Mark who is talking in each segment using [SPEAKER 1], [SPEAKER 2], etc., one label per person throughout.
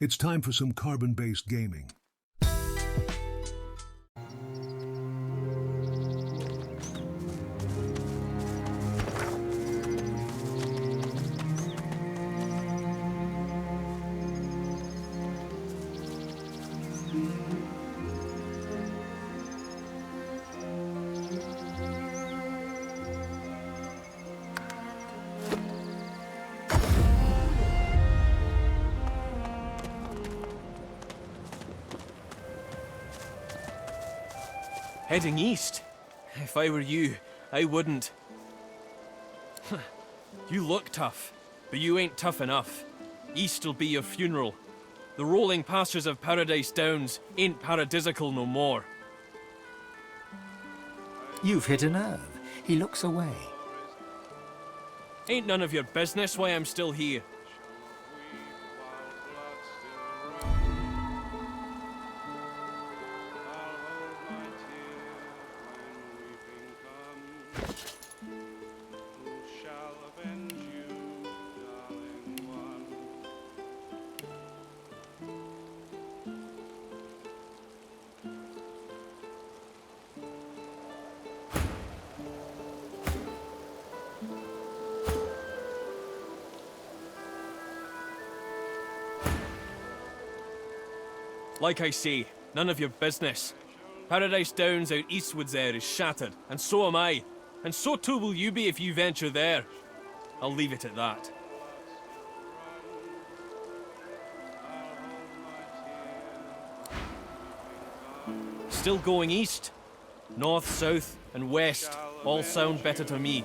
[SPEAKER 1] It's time for some carbon-based gaming.
[SPEAKER 2] Heading east? If I were you, I wouldn't. You look tough, but you ain't tough enough. East'll be your funeral. The rolling pastures of Paradise Downs ain't paradisical no more.
[SPEAKER 3] You've hit a nerve. He looks away.
[SPEAKER 2] Ain't none of your business why I'm still here. Like I say, none of your business. Paradise Downs out eastwards there is shattered, and so am I. And so too will you be if you venture there. I'll leave it at that. Still going east? North, south, and west all sound better to me.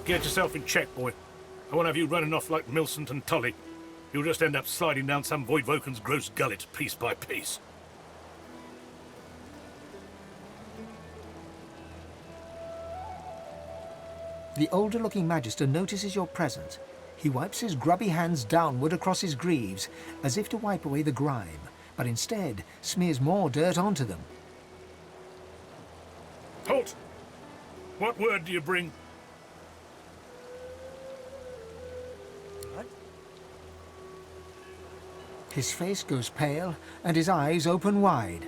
[SPEAKER 4] Get yourself in check, boy. I won't have you running off like Millicent and Tully. You'll just end up sliding down some Voidwoken's gross gullet, piece by piece.
[SPEAKER 3] The older-looking Magister notices your presence. He wipes his grubby hands downward across his greaves, as if to wipe away the grime, but instead smears more dirt onto them.
[SPEAKER 4] Halt! What word do you bring?
[SPEAKER 3] His face goes pale, and his eyes open wide.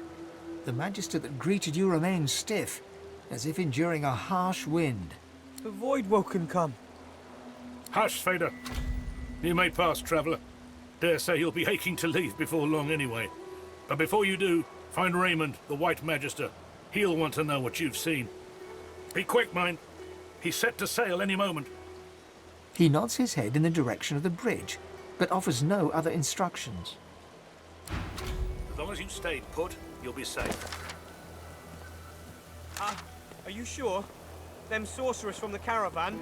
[SPEAKER 3] The Magister that greeted you remains stiff, as if enduring a harsh wind.
[SPEAKER 5] The Voidwoken come.
[SPEAKER 4] Hush, Fader. You may pass, traveller. Dare say you'll be aching to leave before long anyway. But before you do, find Raymond, the White Magister. He'll want to know what you've seen. Be quick, mind. He's set to sail any moment.
[SPEAKER 3] He nods his head in the direction of the bridge, but offers no other instructions.
[SPEAKER 4] As long as you stayed put, you'll be safe.
[SPEAKER 5] Are you sure? Them sorcerers from the caravan?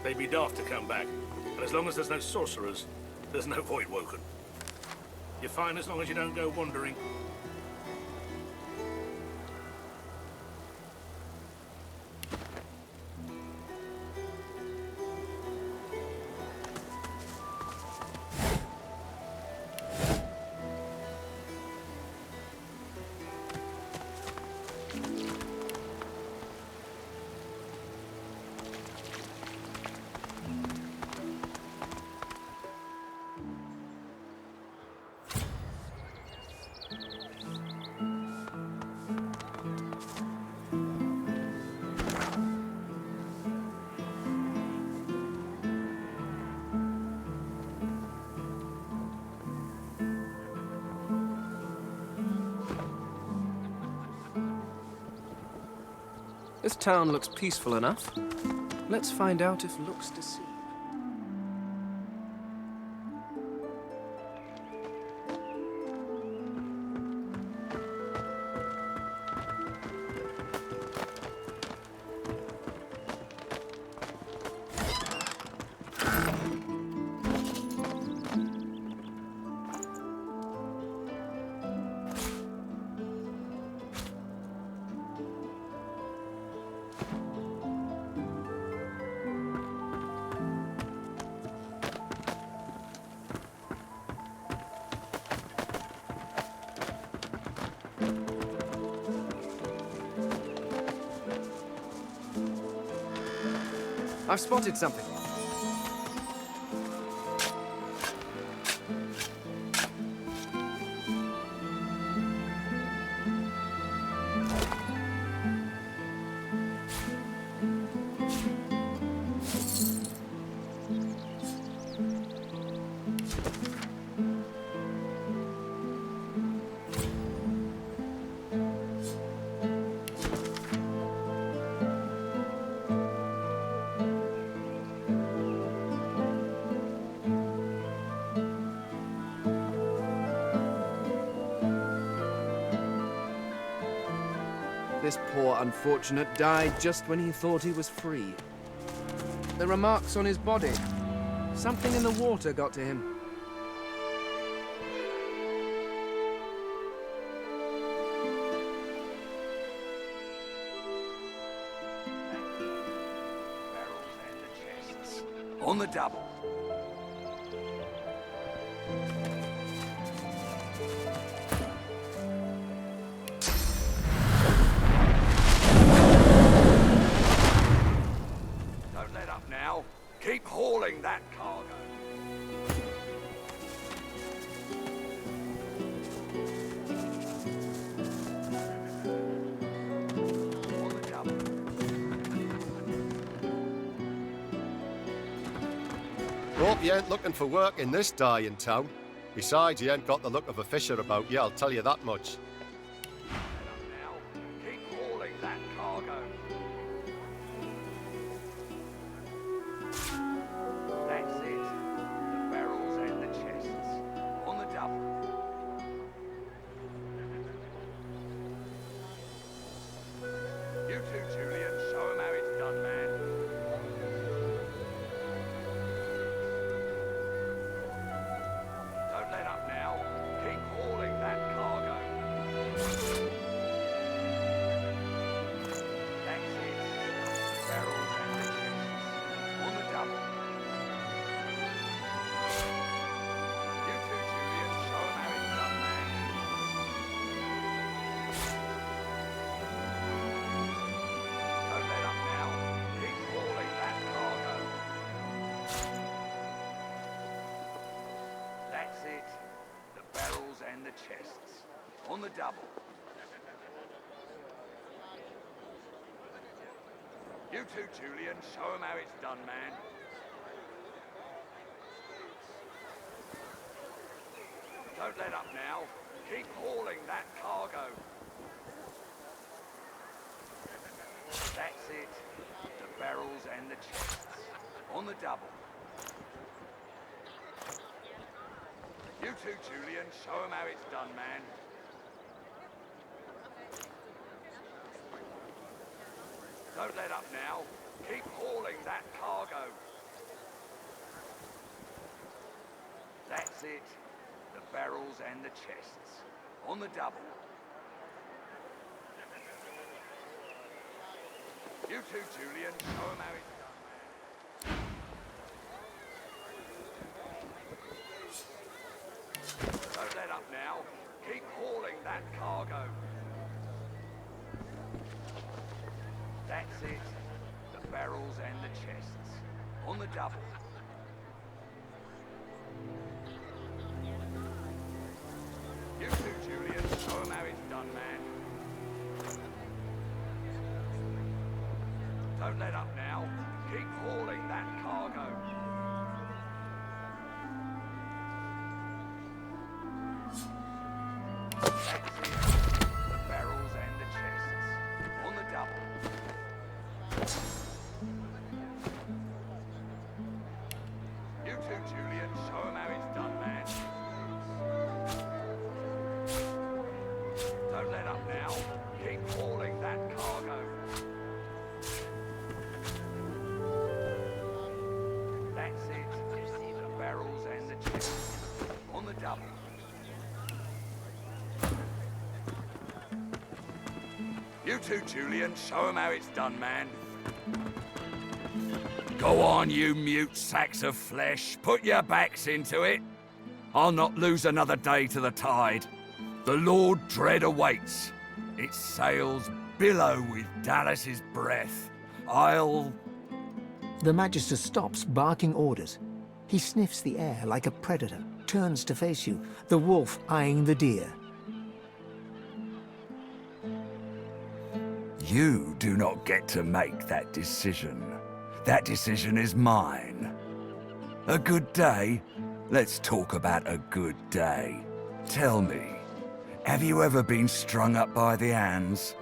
[SPEAKER 4] They'd be daft to come back. And as long as there's no sorcerers, there's no Voidwoken. You're fine as long as you don't go wandering.
[SPEAKER 6] This town looks peaceful enough. Let's find out if looks deceive. I've spotted something. This poor unfortunate died just when he thought he was free. There are marks on his body. Something in the water got to him.
[SPEAKER 7] On the double. Don't let up now. Keep hauling that cargo. On the double.
[SPEAKER 8] Hope you ain't looking for work in this dying town. Besides, you ain't got the look of a fisher about you, I'll tell you that much.
[SPEAKER 7] Now, keep hauling that cargo. That's it. The barrels and the chests. On the double. You two, Julian, show 'em how it's done, man. Don't let up now. Keep hauling that cargo. That's it. Barrels and the chests. On the double. You two, Julian, show 'em how it's done, man. Don't let up now. Keep hauling that cargo. That's it. The barrels and the chests. On the double. You two, Julian, show 'em how it's done, man. Don't let up now. Keep hauling that cargo. That's it. The barrels and the chests. On the double. You two, Julian, show 'em how it's done, man. Don't let up now. Keep hauling that cargo. That's it. The barrels and the chests. On the double. You two, Julian, show 'em how it's done, man. Don't let up now. Keep hauling that cargo. That's it. The barrels and the chests. On the double. You two, Julian, show 'em how it's done, man. Don't let up now. Keep hauling that cargo. That's it. The barrels and the chests. On the double. You two, Julian, show 'em how it's done, man. Don't let up now. Keep hauling that cargo. to, Julian. Show 'em how it's done, man. Go on, you mute sacks of flesh. Put your backs into it. I'll not lose another day to the tide. The Lord Dread awaits. Its sails billow with Dallas's breath.
[SPEAKER 3] The Magister stops, barking orders. He sniffs the air like a predator, turns to face you, the wolf eyeing the deer.
[SPEAKER 7] You do not get to make that decision. That decision is mine. A good day? Let's talk about a good day. Tell me, have you ever been strung up by the hands?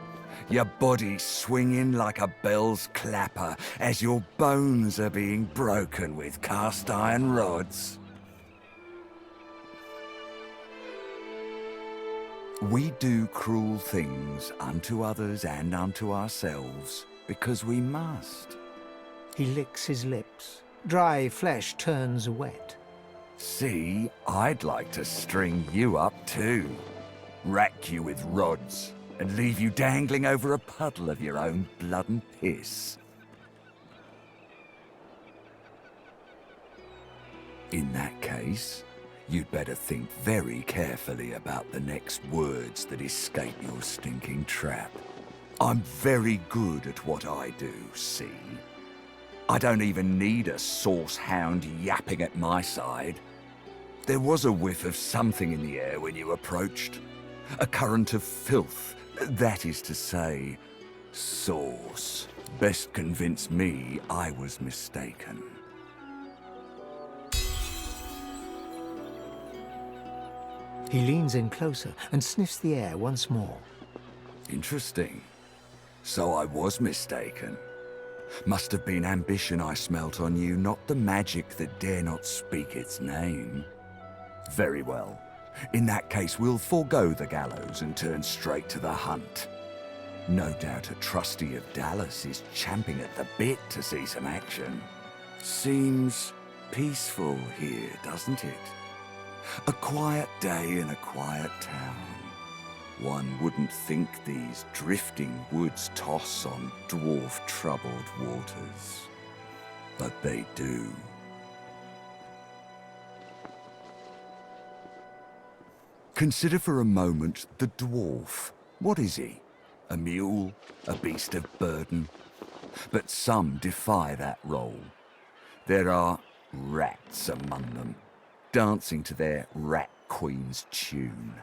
[SPEAKER 7] Your body swinging like a bell's clapper as your bones are being broken with cast iron rods? We do cruel things unto others and unto ourselves because we must.
[SPEAKER 3] He licks his lips. Dry flesh turns wet.
[SPEAKER 7] See, I'd like to string you up too. Rack you with rods and leave you dangling over a puddle of your own blood and piss. In that case, you'd better think very carefully about the next words that escape your stinking trap. I'm very good at what I do, see? I don't even need a sauce hound yapping at my side. There was a whiff of something in the air when you approached. A current of filth, that is to say, sauce. Best convince me I was mistaken.
[SPEAKER 3] He leans in closer and sniffs the air once more.
[SPEAKER 7] Interesting. So I was mistaken. Must have been ambition I smelt on you, not the magic that dare not speak its name. Very well. In that case, we'll forego the gallows and turn straight to the hunt. No doubt a trustee of Dallas is champing at the bit to see some action. Seems peaceful here, doesn't it? A quiet day in a quiet town. One wouldn't think these drifting woods toss on dwarf-troubled waters. But they do. Consider for a moment the dwarf. What is he? A mule? A beast of burden? But some defy that role. There are rats among them, dancing to their rat queen's tune.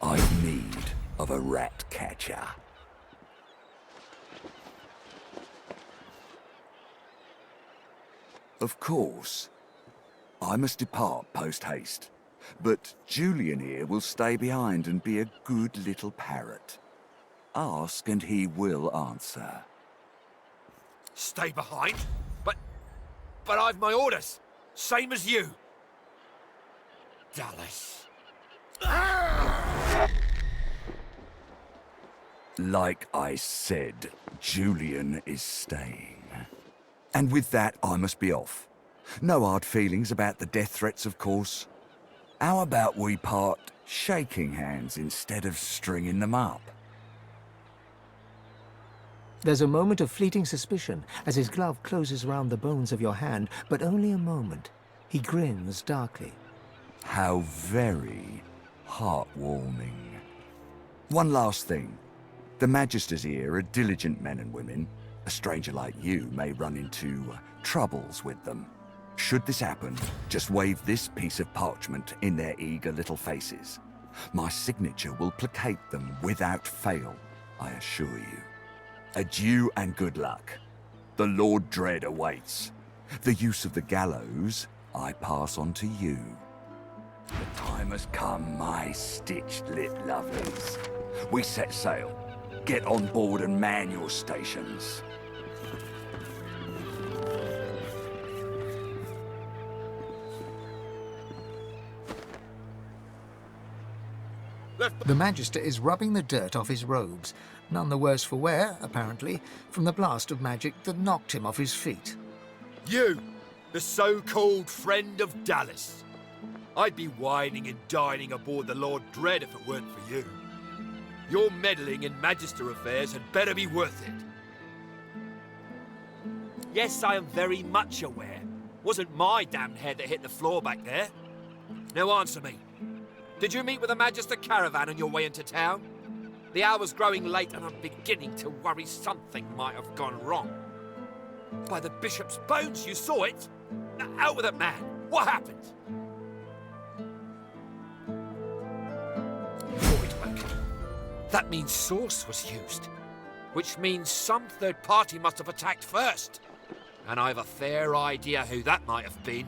[SPEAKER 7] I've need of a rat catcher. Of course, I must depart post-haste, but Julian here will stay behind and be a good little parrot. Ask and he will answer.
[SPEAKER 9] Stay behind? But I've my orders. Same as you. Dallas.
[SPEAKER 7] Like I said, Julian is staying. And with that, I must be off. No hard feelings about the death threats, of course. How about we part shaking hands instead of stringing them up?
[SPEAKER 3] There's a moment of fleeting suspicion as his glove closes around the bones of your hand, but only a moment. He grins darkly.
[SPEAKER 7] How very heartwarming. One last thing. The Magisters here are diligent men and women. A stranger like you may run into troubles with them. Should this happen, just wave this piece of parchment in their eager little faces. My signature will placate them without fail, I assure you. Adieu and good luck. The Lord Dread awaits. The use of the gallows I pass on to you. The time has come, my stitched-lip lovelies. We set sail. Get on board and man your stations.
[SPEAKER 3] The Magister is rubbing the dirt off his robes, none the worse for wear, apparently, from the blast of magic that knocked him off his feet.
[SPEAKER 9] You, the so-called friend of Dallas. I'd be whining and dining aboard the Lord Dread if it weren't for you. Your meddling in Magister affairs had better be worth it. Yes, I am very much aware. Wasn't my damned head that hit the floor back there. Now answer me. Did you meet with a Magister caravan on your way into town? The hour's growing late and I'm beginning to worry something might have gone wrong. By the Bishop's bones, you saw it? Now, out with it, man. What happened? Voidwork. That means Source was used. Which means some third party must have attacked first. And I've a fair idea who that might have been.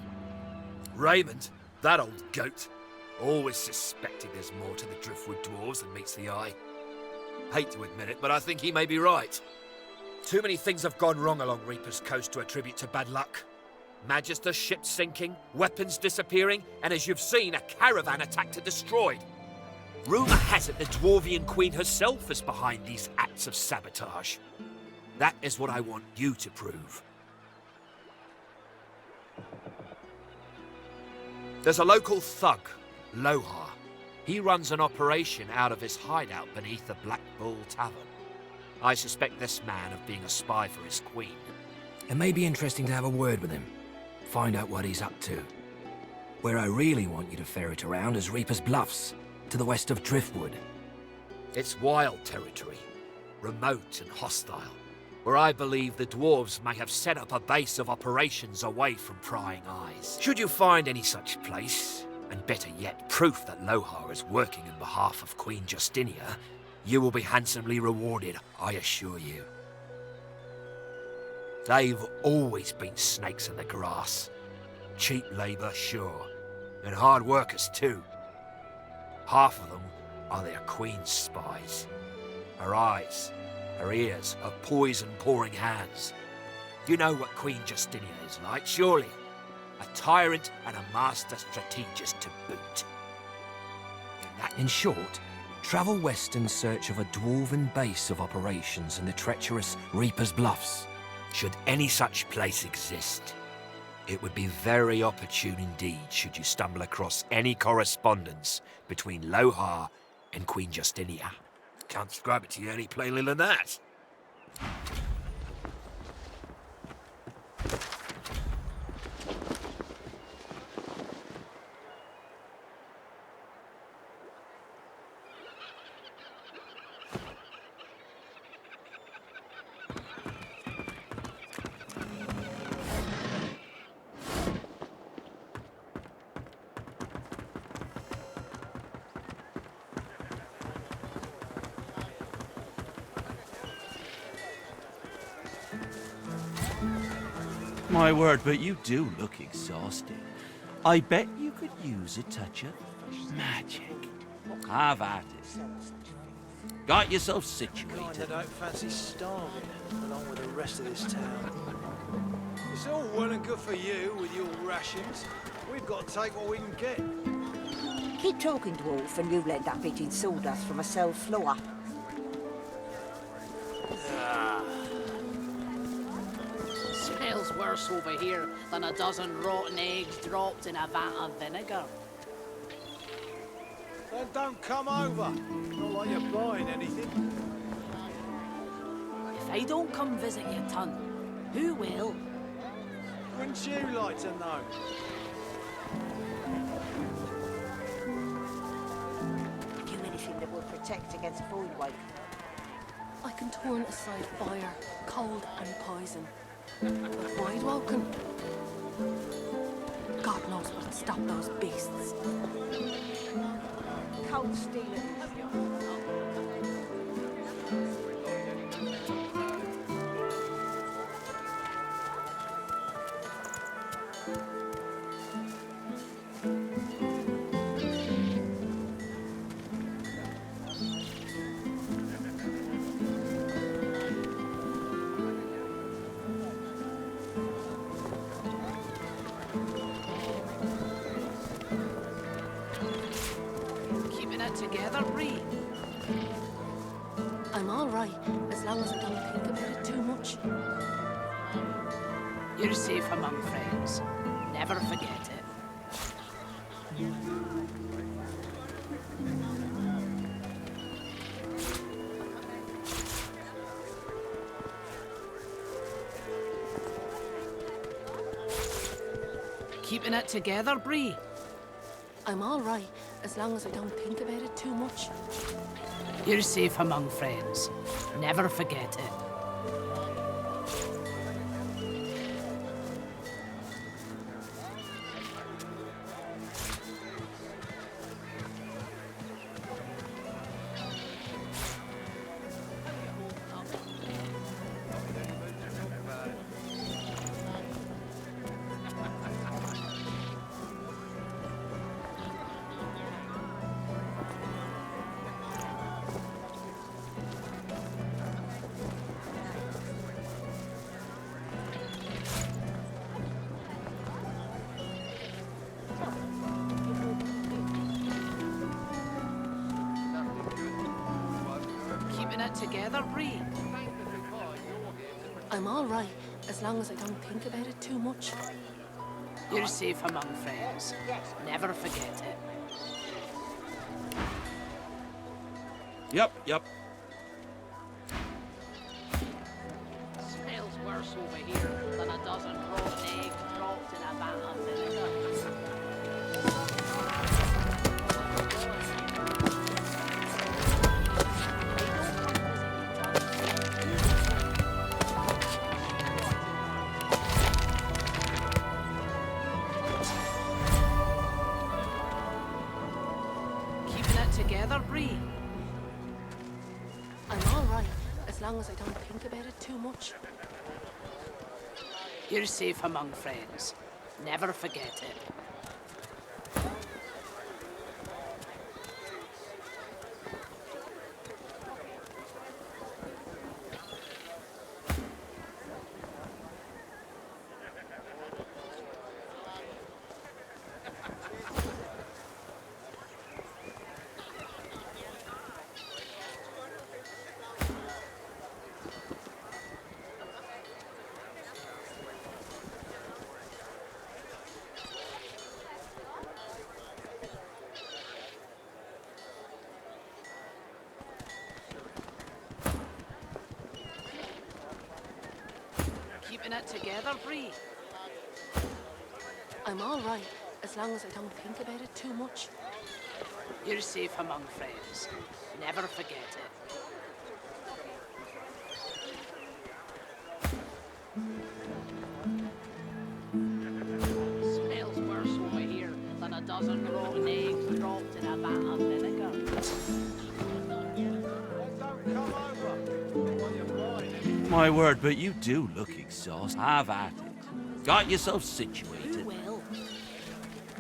[SPEAKER 9] Raymond, that old goat, always suspected there's more to the Driftwood dwarves than meets the eye. Hate to admit it, but I think he may be right. Too many things have gone wrong along Reaper's Coast to attribute to bad luck. Magister ships sinking, weapons disappearing, and as you've seen, a caravan attacked and destroyed. Rumour has it the Dwarvian Queen herself is behind these acts of sabotage. That is what I want you to prove. There's a local thug, Lohse. He runs an operation out of his hideout beneath the Black Bull Tavern. I suspect this man of being a spy for his queen.
[SPEAKER 10] It may be interesting to have a word with him. Find out what he's up to. Where I really want you to ferret around is Reaper's Bluffs, to the west of Driftwood.
[SPEAKER 9] It's wild territory, remote and hostile, where I believe the dwarves may have set up a base of operations away from prying eyes. Should you find any such place, and better yet, proof that Lohse is working on behalf of Queen Justinia, you will be handsomely rewarded, I assure you. They've always been snakes in the grass. Cheap labour, sure, and hard workers too. Half of them are their queen's spies. Her eyes, her ears, her poison-pouring hands. You know what Queen Justinia is like, surely? A tyrant and a master strategist to boot.
[SPEAKER 10] In short, travel west in search of a dwarven base of operations in the treacherous Reaper's Bluffs.
[SPEAKER 9] Should any such place exist, it would be very opportune indeed should you stumble across any correspondence between Lohse and Queen Justinia. Can't describe it to you any plainly than that.
[SPEAKER 11] My word, but you do look exhausted. I bet you could use a touch of magic. Have at it. Got yourself situated.
[SPEAKER 12] Kind of don't fancy starving along with the rest of this town. It's all well and good for you with your rations. We've got to take what we can get.
[SPEAKER 13] Keep talking, dwarf, and you let that bit in sawdust from a cell floor.
[SPEAKER 14] Smells worse over here than a dozen rotten eggs dropped in a vat of vinegar.
[SPEAKER 12] Then don't come over. Not like you're buying anything.
[SPEAKER 14] If I don't come visit you, ton, who will?
[SPEAKER 12] Wouldn't you like to know?
[SPEAKER 13] Do anything that will protect against voidwake.
[SPEAKER 15] I can turn aside fire, cold and poison. But wide awoken. God knows what'd stop those beasts.
[SPEAKER 13] Cold steel.
[SPEAKER 14] Together, Ree.
[SPEAKER 15] I'm all right, as long as I don't think about it too much.
[SPEAKER 14] You're safe among friends. Never forget it. Keeping it together, Bree?
[SPEAKER 15] I'm all right, as long as I don't think about it too much.
[SPEAKER 14] You're safe among friends. Never forget it. Keeping it together, Bree?
[SPEAKER 15] I'm all right, as long as I don't think about it too much.
[SPEAKER 14] You're safe among friends. Never forget it.
[SPEAKER 11] Yep.
[SPEAKER 14] Smells worse over here than a dozen rotten eggs dropped in a vat of vinegar. Keeping it together, Bree?
[SPEAKER 15] I'm all right, as long as I don't think about it too much.
[SPEAKER 14] You're safe among friends. Never forget it. Keeping it together, Bree?
[SPEAKER 15] I'm all right, as long as I don't think about it too much.
[SPEAKER 14] You're safe among friends. Never forget it. Smells worse over here than a dozen rotten eggs dropped in a vat of vinegar.
[SPEAKER 11] My word, but you do look exhausted. Have at it. Got yourself situated.
[SPEAKER 14] Well,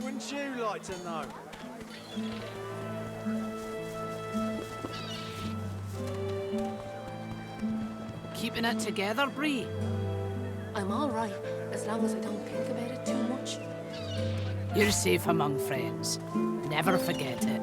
[SPEAKER 12] Wouldn't you like to know?
[SPEAKER 14] keeping it together, Bree?
[SPEAKER 15] I'm all right, as long as I don't think about it too much.
[SPEAKER 14] You're safe among friends. Never forget it.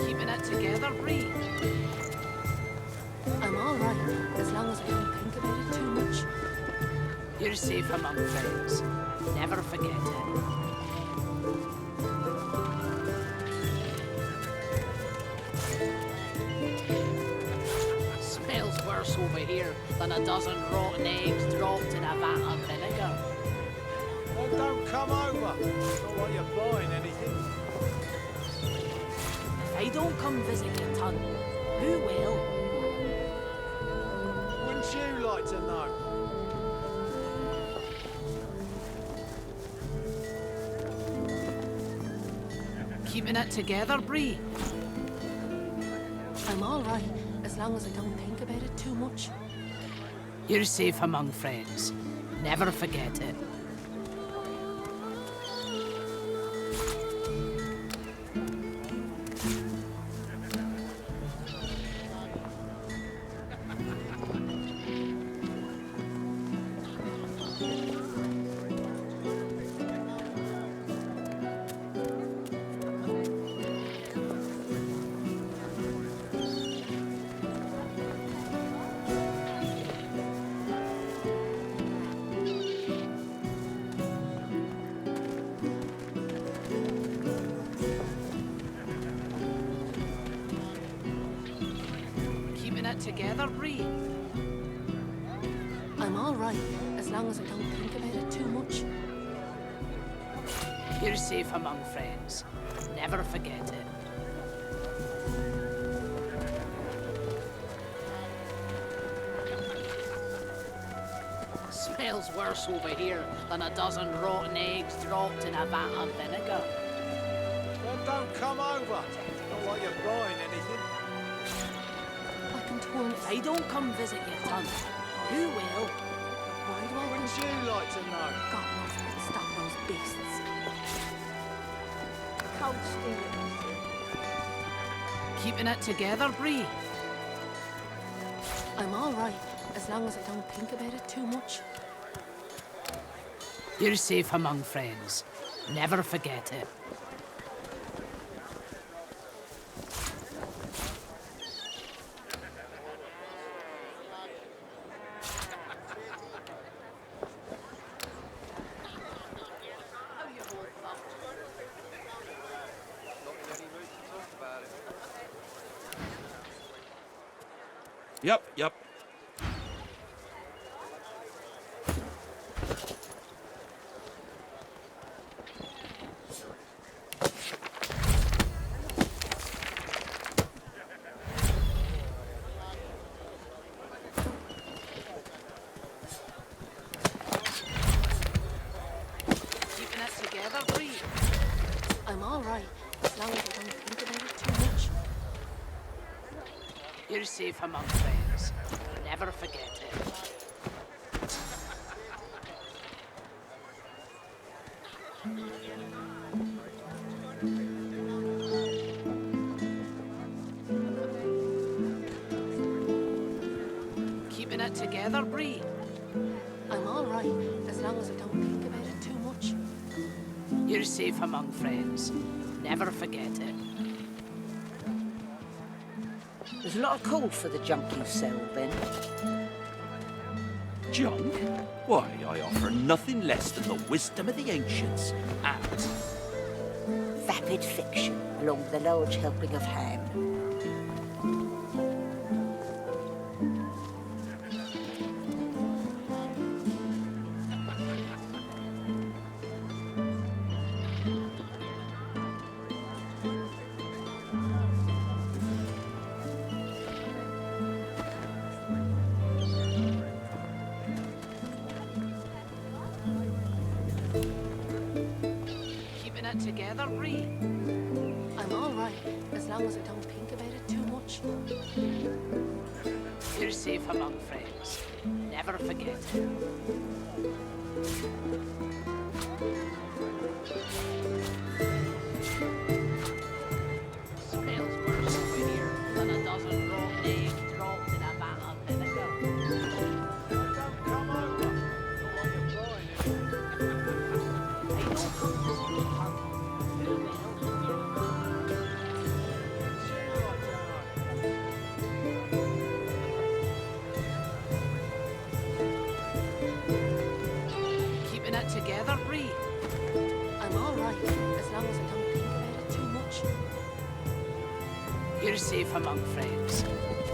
[SPEAKER 14] Keeping it together, Bree?
[SPEAKER 15] I'm all right, as long as I don't think about it too much.
[SPEAKER 14] You're safe among friends. Never forget it. Smells worse over here than a dozen rotten eggs dropped in a vat of vinegar.
[SPEAKER 12] Well, don't come over. Not while you're buying anything.
[SPEAKER 14] If I don't come visit you, Ton, who will?
[SPEAKER 12] Wouldn't you like to know?
[SPEAKER 14] Keeping it together, Bree?
[SPEAKER 15] I'm all right, as long as I don't think about it too much.
[SPEAKER 14] You're safe among friends. Never forget it. it together, Bree.
[SPEAKER 15] I'm all right, as long as I don't think about it too much.
[SPEAKER 14] You're safe among friends. Never forget it. Smells worse over here than a dozen rotten eggs dropped in a vat of vinegar.
[SPEAKER 12] Then don't come over. Not like you're buying anything.
[SPEAKER 15] I can turn
[SPEAKER 14] If they don't come visit your tongue, who will?
[SPEAKER 15] Why do I
[SPEAKER 12] Wouldn't you like to know?
[SPEAKER 15] got nothing to stop those beasts?
[SPEAKER 13] Cold steel.
[SPEAKER 14] Keeping it together, Bree.
[SPEAKER 15] I'm all right, as long as I don't think about it too much.
[SPEAKER 14] You're safe among friends. Never forget it.
[SPEAKER 11] Yep.
[SPEAKER 14] Keeping it together, Bree.
[SPEAKER 15] I'm all right, as long as I don't think about it too much.
[SPEAKER 14] You're safe among friends. Never forget it. Keeping it together, Bree.
[SPEAKER 15] I'm all right, as long as I don't think about it too much.
[SPEAKER 14] You're safe among friends. Never forget it.
[SPEAKER 13] There's a lot of call for the junk you sell, Ben.
[SPEAKER 11] Junk? Why, I offer nothing less than the wisdom of the ancients and...
[SPEAKER 13] Vapid fiction, along with a large helping of ham.
[SPEAKER 14] Keeping it together, Bree.
[SPEAKER 15] I'm all right, as long as I don't think about it too much.
[SPEAKER 14] You're safe among friends. Never forget it. Smells worse over here than a dozen rotten eggs dropped in a vat of vinegar.
[SPEAKER 12] Don't come over. Not like you're buying anything.
[SPEAKER 14] They don't come visit your tongue. Who will? Keeping it together, Bree.
[SPEAKER 15] I'm all right, as long as I don't think about it too much.
[SPEAKER 14] You're safe among friends.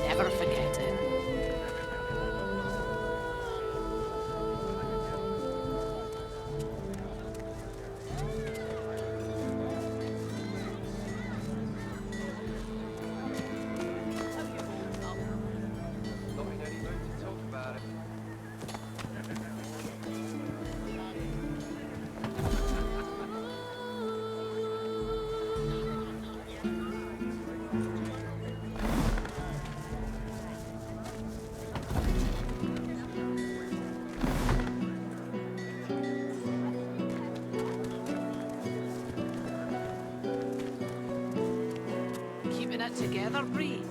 [SPEAKER 14] Never forget it.
[SPEAKER 6] Not in any mood to talk about it.
[SPEAKER 14] Keeping it together, Bree.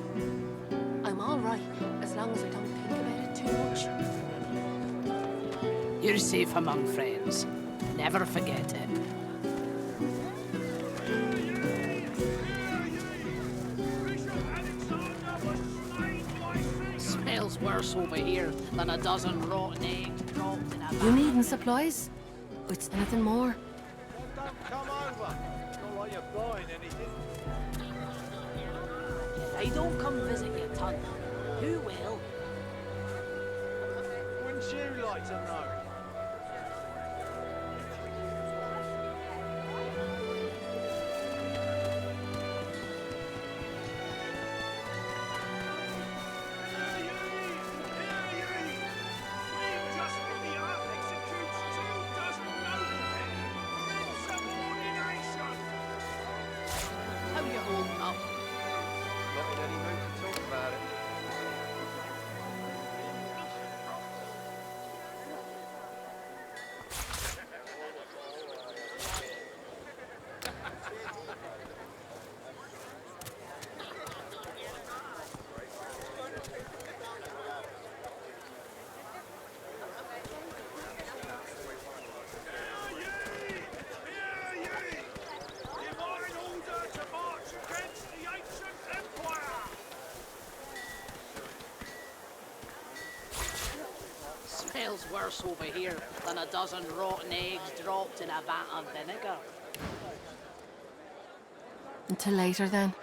[SPEAKER 15] I'm all right, as long as I don't think about it too much.
[SPEAKER 14] You're safe among friends. Never forget it. Smells worse over here than a dozen rotten eggs dropped in a
[SPEAKER 15] You
[SPEAKER 14] vat.
[SPEAKER 15] needing supplies? It's anything more?
[SPEAKER 12] Don't come over. Not like you're buying anything.
[SPEAKER 14] If they don't come visit your tongue, Who will?
[SPEAKER 12] Wouldn't you like to know?
[SPEAKER 14] How you holding up?
[SPEAKER 8] Not in any mood to talk about it.
[SPEAKER 14] Smells worse over here than a dozen rotten eggs dropped in a vat of vinegar.
[SPEAKER 15] Until later, then.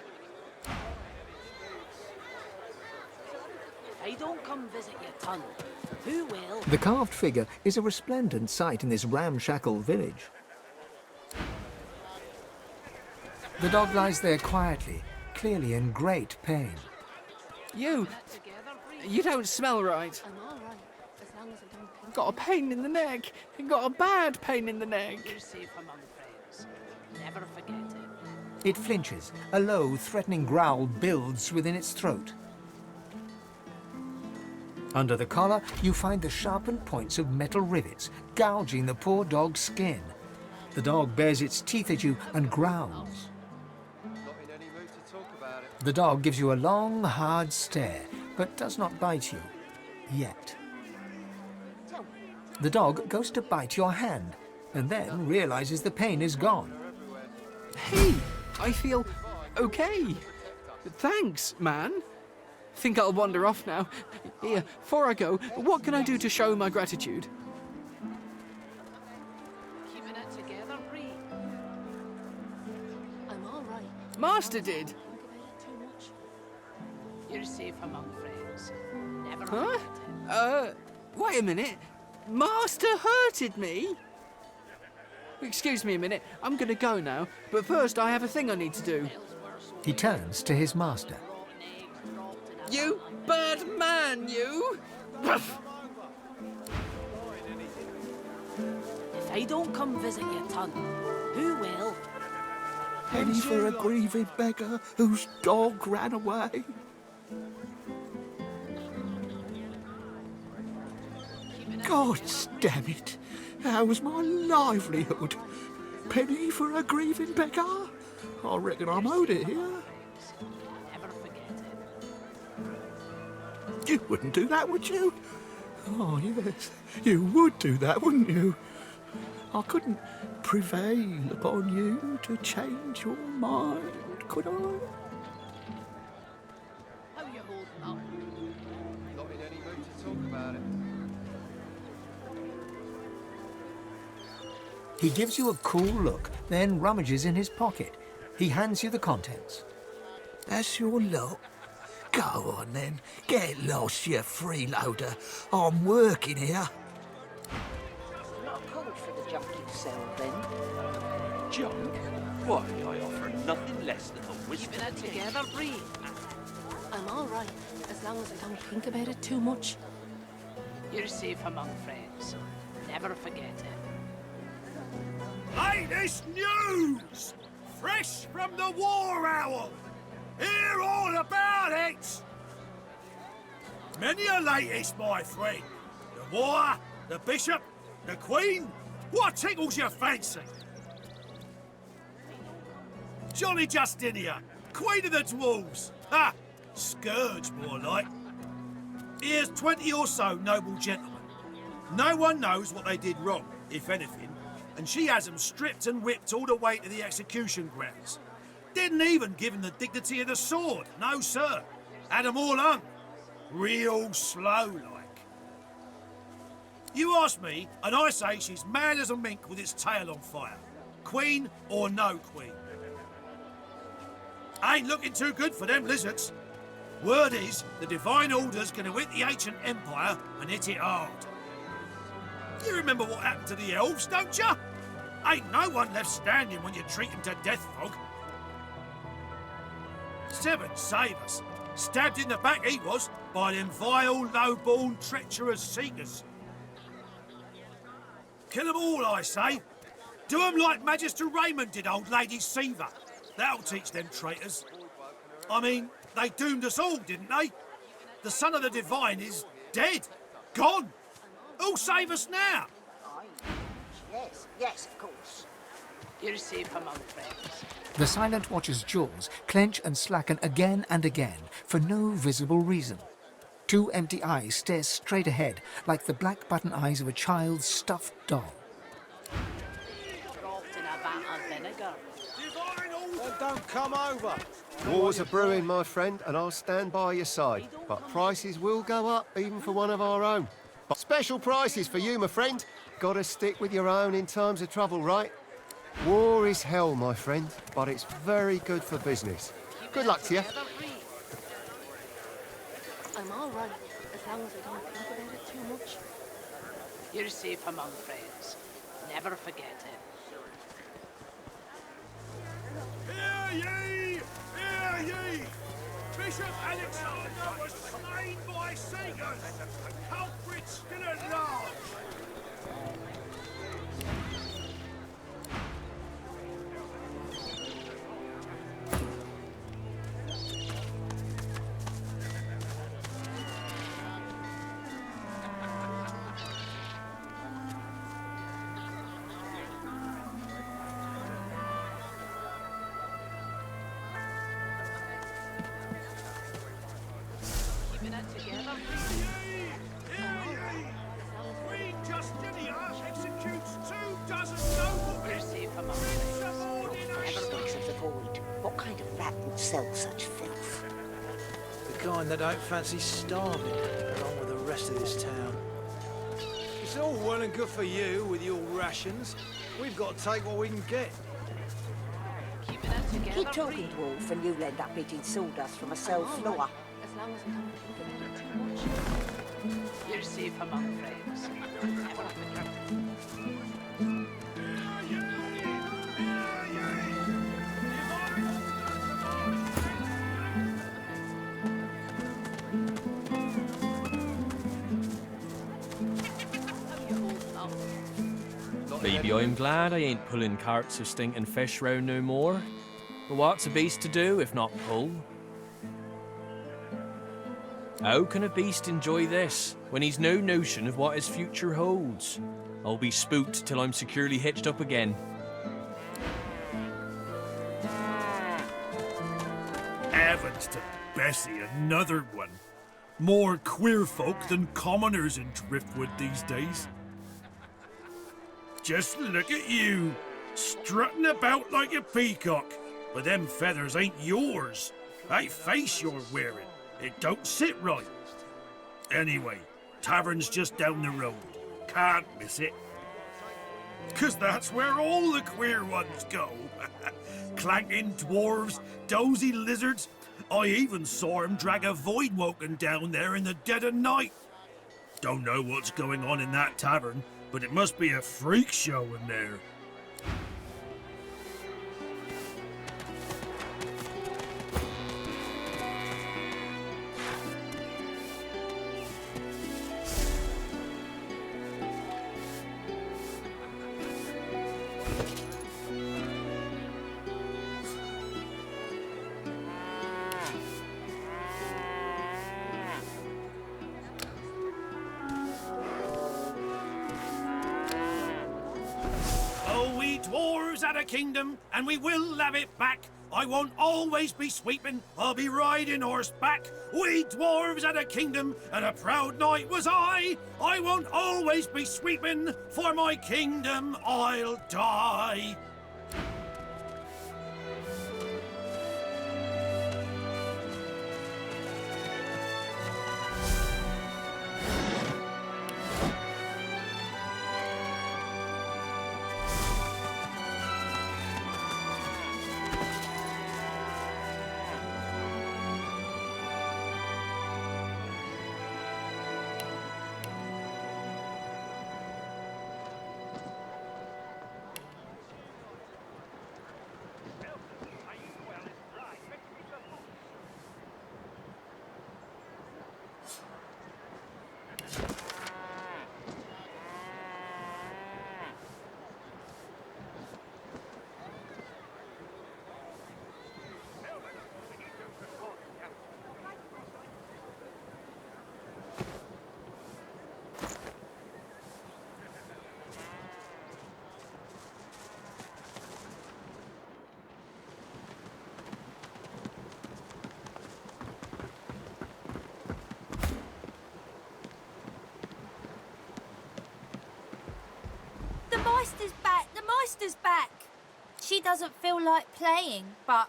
[SPEAKER 14] If I don't come visit your tunnel, who will?
[SPEAKER 3] The carved figure is a resplendent sight in this ramshackle village. The dog lies there quietly, clearly in great pain.
[SPEAKER 6] You don't smell right.
[SPEAKER 15] I'm all right, as long as I don't think...
[SPEAKER 6] Got a pain in the neck. Got a bad pain in the neck.
[SPEAKER 14] You're safe among friends. Never forget it.
[SPEAKER 3] It flinches. A low, threatening growl builds within its throat. Under the collar, you find the sharpened points of metal rivets, gouging the poor dog's skin. The dog bares its teeth at you and growls.
[SPEAKER 8] Not in any mood to talk about it.
[SPEAKER 3] The dog gives you a long, hard stare, but does not bite you. Yet. The dog goes to bite your hand, and then realizes the pain is gone.
[SPEAKER 6] Hey, I feel okay. Thanks, man. Think I'll wander off now. Here, before I go, what can I do to show my gratitude?
[SPEAKER 14] Keeping it together, Bree.
[SPEAKER 15] I'm all right.
[SPEAKER 6] Master did.
[SPEAKER 15] Think about it too much.
[SPEAKER 14] You're safe among friends. Never
[SPEAKER 6] Huh?
[SPEAKER 14] forget it.
[SPEAKER 6] Wait a minute. Master hurted me? Excuse me a minute. I'm gonna go now. But first, I have a thing I need to do.
[SPEAKER 3] He turns to his master.
[SPEAKER 6] You bad man, you!
[SPEAKER 14] If I don't come visit your tunnel, who will?
[SPEAKER 7] Penny for a grieving beggar whose dog ran away. God damn it! How was my livelihood? Penny for a grieving beggar? I reckon I'm owed it here.
[SPEAKER 14] Never forget it.
[SPEAKER 7] You wouldn't do that, would you? Oh, yes, you would do that, wouldn't you? I couldn't prevail upon you to change your mind, could I?
[SPEAKER 14] How you holding up?
[SPEAKER 8] Not in any mood to talk about it.
[SPEAKER 3] He gives you a cool look, then rummages in his pocket. He hands you the contents.
[SPEAKER 7] That's your lot. Go on then, get lost, you freeloader. I'm working here.
[SPEAKER 13] Not cold for the junk you sell, then.
[SPEAKER 11] Junk? Why, I offer nothing less than a whisper.
[SPEAKER 14] Keeping it together, Bree.
[SPEAKER 15] I'm all right, as long as I don't think about it too much.
[SPEAKER 14] You're safe among friends. Never forget it.
[SPEAKER 16] Latest news! Fresh from the War Owl! Hear all about it! Many a latest, my friend. The war, the bishop, the queen. What tickles your fancy? Jolly Justinia, queen of the dwarves. Ha! Scourge, more like. Here's 20 or so noble gentlemen. No one knows what they did wrong, if anything, and she has them stripped and whipped all the way to the execution grounds. Didn't even give them the dignity of the sword, no sir. Had them all hung. Real slow like. You ask me, and I say she's mad as a mink with its tail on fire. Queen or no queen. Ain't looking too good for them lizards. Word is, the Divine Order's gonna hit the ancient empire and hit it hard. You remember what happened to the elves, don't you? Ain't no one left standing when you treat them to death, Fog. Seven save us. Stabbed in the back he was by them vile, low-born, treacherous seekers. Kill them all, I say. Do them like Magister Raymond did old Lady Siva. That'll teach them traitors. I mean, they doomed us all, didn't they? The son of the Divine is dead. Gone. Who'll save us now?
[SPEAKER 13] Yes, yes, of course.
[SPEAKER 14] You're safe among friends.
[SPEAKER 3] The Silent Watcher's jaws clench and slacken again and again for no visible reason. Two empty eyes stare straight ahead like the black button eyes of a child's stuffed doll.
[SPEAKER 14] Dropped in a vat of vinegar.
[SPEAKER 12] Then don't come over.
[SPEAKER 8] Wars are brewing, my friend, and I'll stand by your side. But prices will go up, even for one of our own. But special prices for you, my friend. Gotta stick with your own in times of trouble, right? War is hell, my friend, but it's very good for business. Good luck to you.
[SPEAKER 15] I'm all right, as long as I don't think about it too much.
[SPEAKER 14] You're safe among friends. Never forget it.
[SPEAKER 16] Hear ye! Hear ye! Bishop Alexander was slain by Seegers! The culprit's still at large!
[SPEAKER 14] Keeping it together.
[SPEAKER 16] Queen Justinia executes 24 noblemen!
[SPEAKER 14] You're safe among friends.
[SPEAKER 13] Fresh sticks of the void. What kind of rat would sell such filth?
[SPEAKER 12] The kind that don't fancy starving, along with the rest of this town. It's all well and good for you with your rations. We've got to take what we can get.
[SPEAKER 14] Keeping it together.
[SPEAKER 13] Keep talking, Dwarf, and you'll end up eating sawdust from a cell floor.
[SPEAKER 15] As long as I don't think about it too much.
[SPEAKER 14] You're safe among friends. Never forget it.
[SPEAKER 2] Maybe I'm glad I ain't pulling carts of stinking fish round no more. But what's a beast to do if not pull? How can a beast enjoy this when he's no notion of what his future holds? I'll be spooked till I'm securely hitched up again.
[SPEAKER 16] Heavens to Bessie, another one. More queer folk than commoners in Driftwood these days. Just look at you, strutting about like a peacock, but them feathers ain't yours. That face you're wearing, it don't sit right. Anyway, tavern's just down the road. Can't miss it. 'Cause that's where all the queer ones go. Clanking dwarves, dozy lizards. I even saw him drag a void-woken down there in the dead of night. Don't know what's going on in that tavern, but it must be a freak show in there. Dwarves had a kingdom, and we will have it back. I won't always be sweeping, I'll be riding horseback. We dwarves had a kingdom, and a proud knight was I. I won't always be sweeping, for my kingdom I'll die.
[SPEAKER 17] Meister's back! The Meister's back! She doesn't feel like playing, but...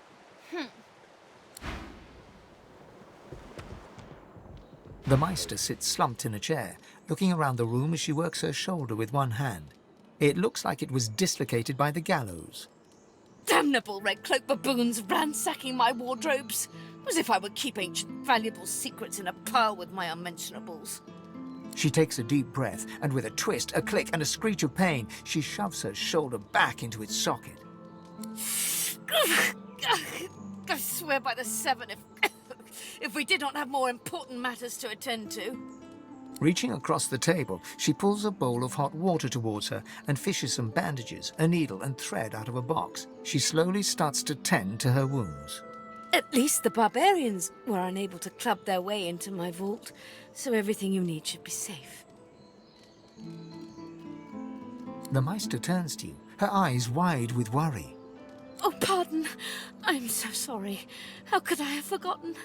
[SPEAKER 3] The Meister sits slumped in a chair, looking around the room as she works her shoulder with one hand. It looks like it was dislocated by the gallows.
[SPEAKER 14] Damnable red cloak baboons ransacking my wardrobes, as if I would keep ancient valuable secrets in a pile with my unmentionables.
[SPEAKER 3] She takes a deep breath, and with a twist, a click, and a screech of pain, she shoves her shoulder back into its socket.
[SPEAKER 14] I swear by the seven, if we did not have more important matters to attend to.
[SPEAKER 3] Reaching across the table, she pulls a bowl of hot water towards her and fishes some bandages, a needle and thread out of a box. She slowly starts to tend to her wounds.
[SPEAKER 14] At least the barbarians were unable to club their way into my vault, so everything you need should be safe.
[SPEAKER 3] The Meister turns to you, her eyes wide with worry.
[SPEAKER 14] Oh, pardon. I'm so sorry. How could I have forgotten?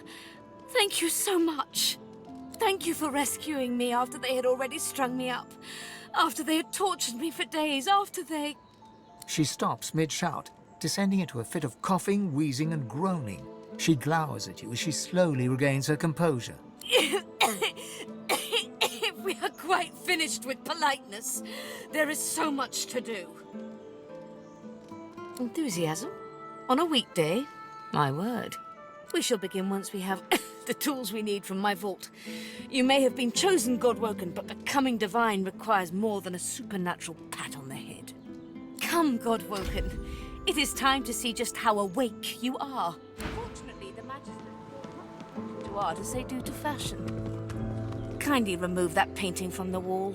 [SPEAKER 14] Thank you so much. Thank you for rescuing me after they had already strung me up. After they had tortured me for days. After they...
[SPEAKER 3] She stops mid-shout, descending into a fit of coughing, wheezing and groaning. She glowers at you as she slowly regains her composure.
[SPEAKER 14] If we are quite finished with politeness, there is so much to do. Enthusiasm? On a weekday? My word. We shall begin once we have the tools we need from my vault. You may have been chosen Godwoken, but becoming divine requires more than a supernatural pat on the head. Come, Godwoken. It is time to see just how awake you are. Fortunately, the Magister to art as they do to fashion. Kindly remove that painting from the wall.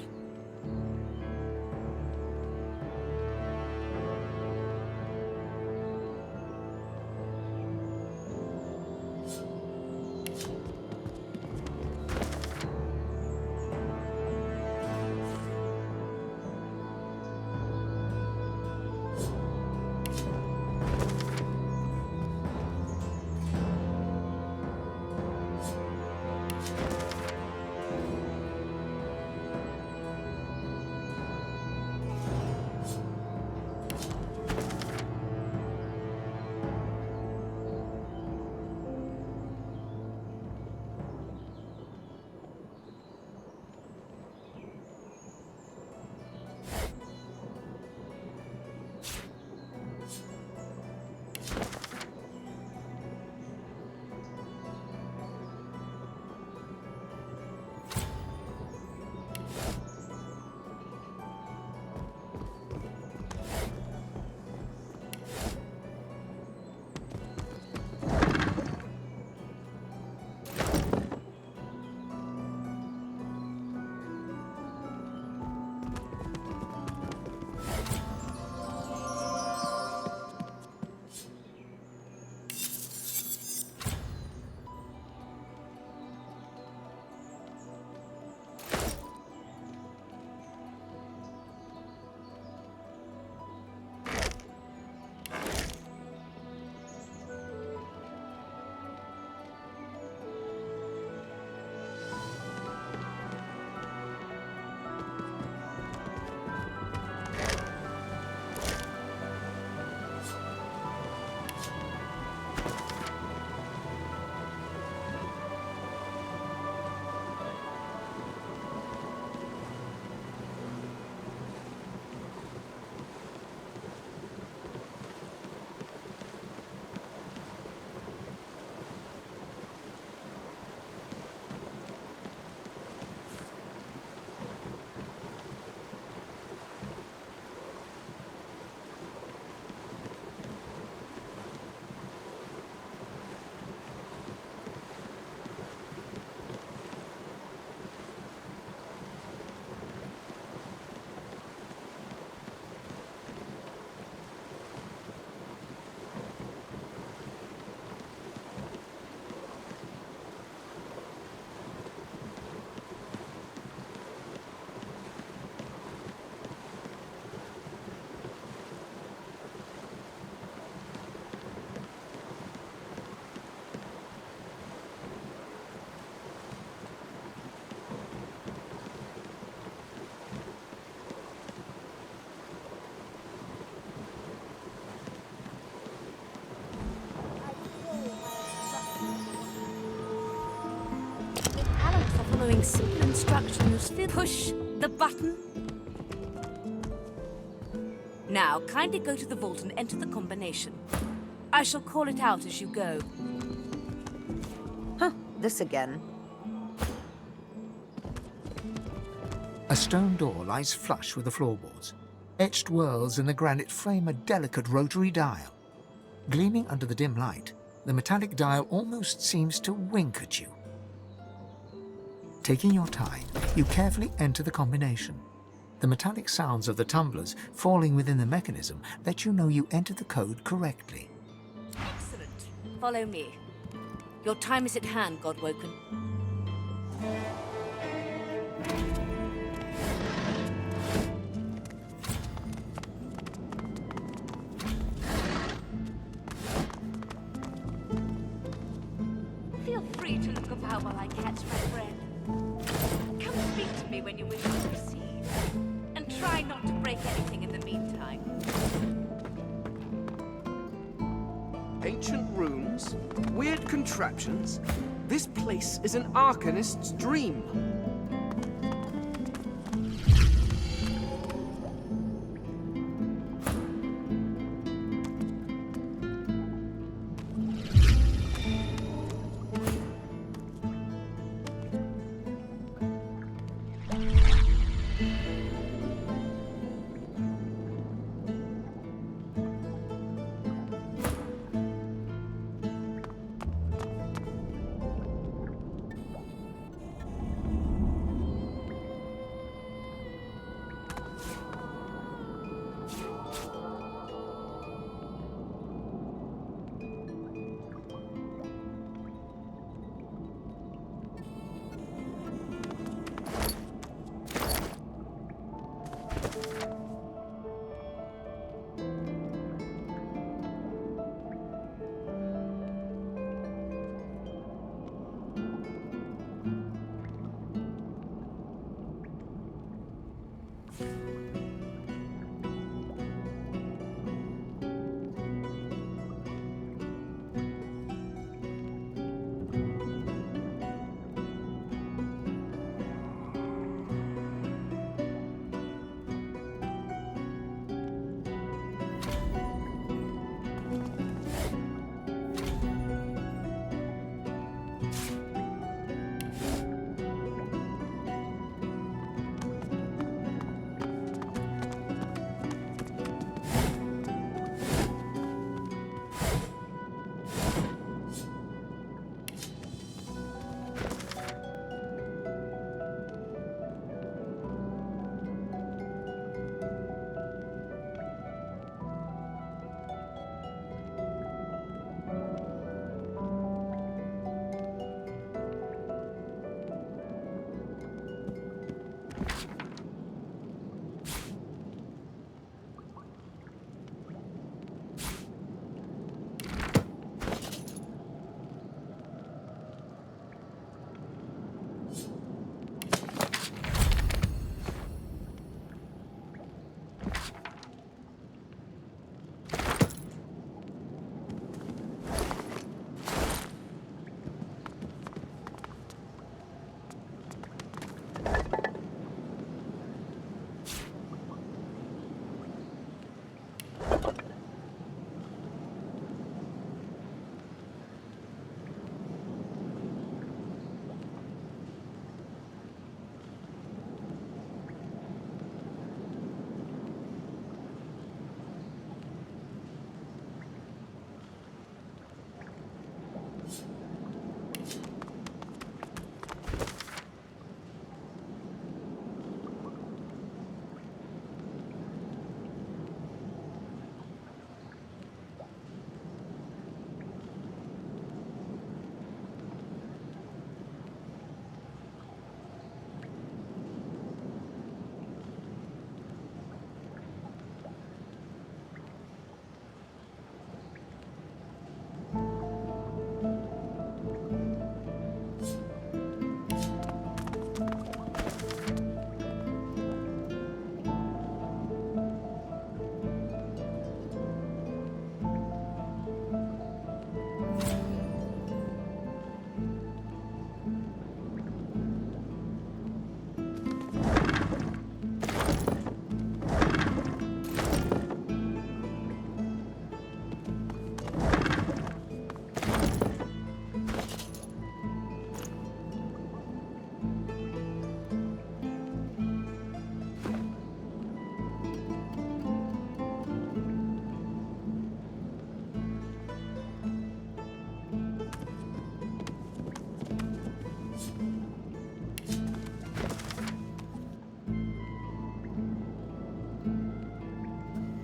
[SPEAKER 14] following simple instructions, push the button. Now, kindly go to the vault and enter the combination. I shall call it out as you go.
[SPEAKER 13] Huh, this again.
[SPEAKER 3] A stone door lies flush with the floorboards. Etched whorls in the granite frame a delicate rotary dial. Gleaming under the dim light, the metallic dial almost seems to wink at you. Taking your time, you carefully enter the combination. The metallic sounds of the tumblers falling within the mechanism let you know you entered the code correctly.
[SPEAKER 14] Excellent. Follow me. Your time is at hand, Godwoken. Feel free to look about while I catch my breath. Come speak to me when you wish to proceed. And try not to break anything in the meantime.
[SPEAKER 6] Ancient runes, weird contraptions. This place is an arcanist's dream.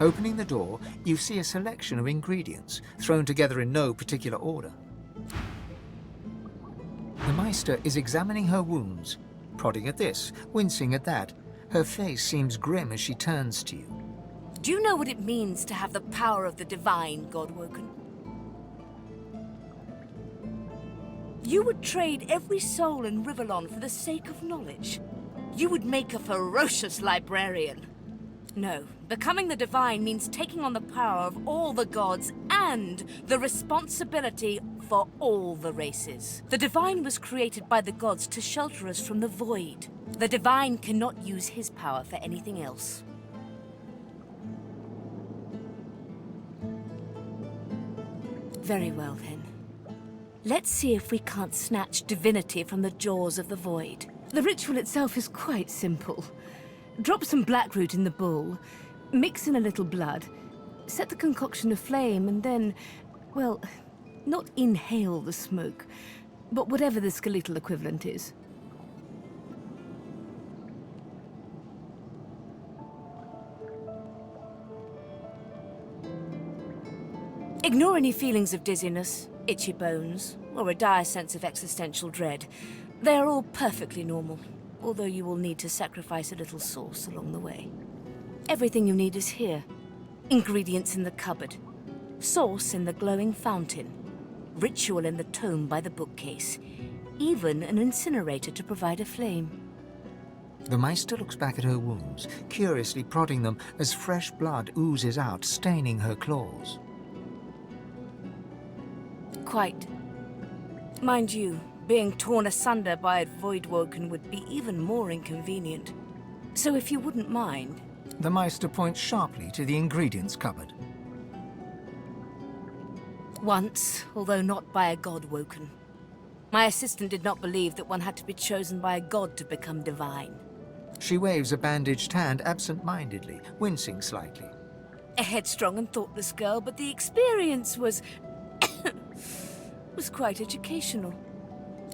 [SPEAKER 3] Opening the door, you see a selection of ingredients, thrown together in no particular order. The Meister is examining her wounds, prodding at this, wincing at that. Her face seems grim as she turns to you.
[SPEAKER 14] Do you know what it means to have the power of the divine, Godwoken? You would trade every soul in Rivellon for the sake of knowledge. You would make a ferocious librarian. No, becoming the divine means taking on the power of all the gods and the responsibility for all the races. The divine was created by the gods to shelter us from the void. The divine cannot use his power for anything else. Very well, then. Let's see if we can't snatch divinity from the jaws of the void. The ritual itself is quite simple. Drop some blackroot in the bowl, mix in a little blood, set the concoction aflame, and then, well, not inhale the smoke, but whatever the skeletal equivalent is. Ignore any feelings of dizziness, itchy bones, or a dire sense of existential dread. They are all perfectly normal, although you will need to sacrifice a little sauce along the way. Everything you need is here. Ingredients in the cupboard, sauce in the glowing fountain, ritual in the tome by the bookcase, even an incinerator to provide a flame.
[SPEAKER 3] The Meister looks back at her wounds, curiously prodding them as fresh blood oozes out, staining her claws.
[SPEAKER 14] Quite. Mind you, being torn asunder by a Voidwoken would be even more inconvenient. So if you wouldn't mind...
[SPEAKER 3] The Meister points sharply to the ingredients cupboard.
[SPEAKER 14] Once, although not by a Godwoken. My assistant did not believe that one had to be chosen by a god to become divine.
[SPEAKER 3] She waves a bandaged hand absent-mindedly, wincing slightly.
[SPEAKER 14] A headstrong and thoughtless girl, but the experience was... was quite educational.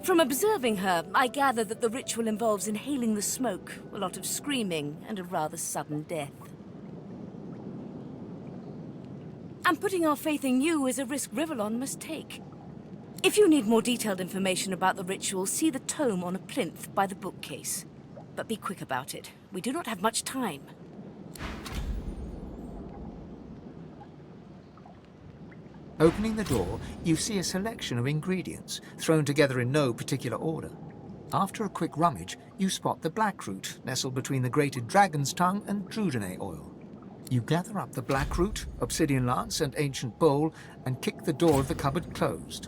[SPEAKER 14] From observing her, I gather that the ritual involves inhaling the smoke, a lot of screaming, and a rather sudden death. And putting our faith in you is a risk Rivellon must take. If you need more detailed information about the ritual, see the tome on a plinth by the bookcase. But be quick about it. We do not have much time.
[SPEAKER 3] Opening the door, you see a selection of ingredients, thrown together in no particular order. After a quick rummage, you spot the blackroot nestled between the grated dragon's tongue and drudene oil. You gather up the blackroot, obsidian lance, and ancient bowl, and kick the door of the cupboard closed.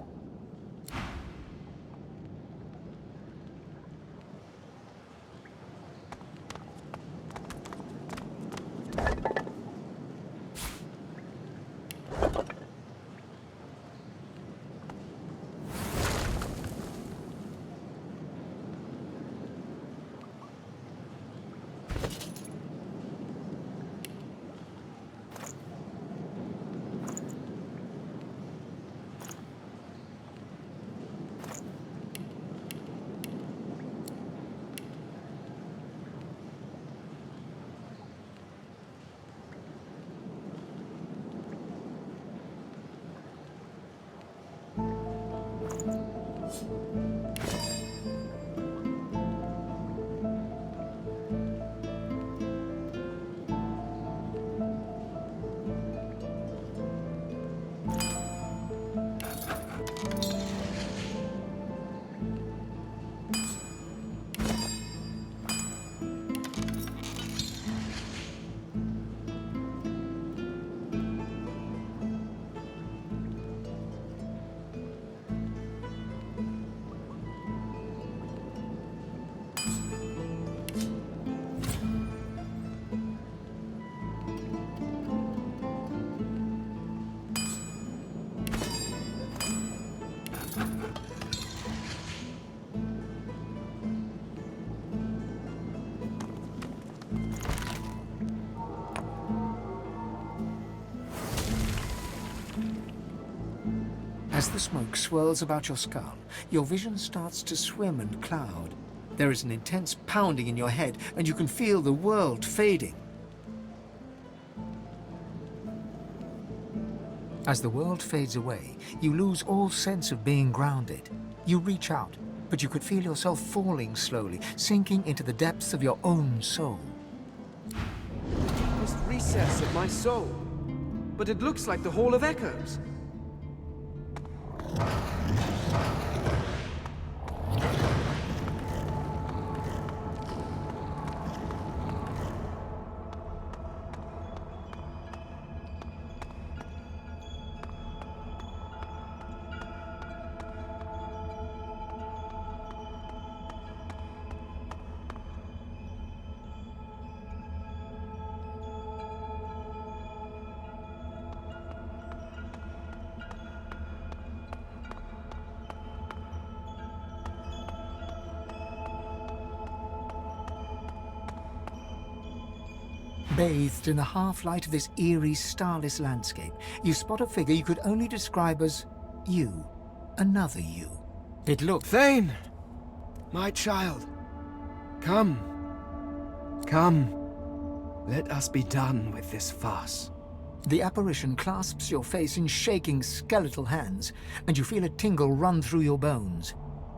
[SPEAKER 3] As the smoke swirls about your skull, your vision starts to swim and cloud. There is an intense pounding in your head, and you can feel the world fading. As the world fades away, you lose all sense of being grounded. You reach out, but you could feel yourself falling slowly, sinking into the depths of your own soul.
[SPEAKER 6] Deepest recess of my soul. But it looks like the Hall of Echoes.
[SPEAKER 3] Bathed in the half-light of this eerie, starless landscape, you spot a figure you could only describe as you. Another you.
[SPEAKER 6] It looked... Fane! My child. Come. Come. Let us be done with this farce.
[SPEAKER 3] The apparition clasps your face in shaking, skeletal hands, and you feel a tingle run through your bones.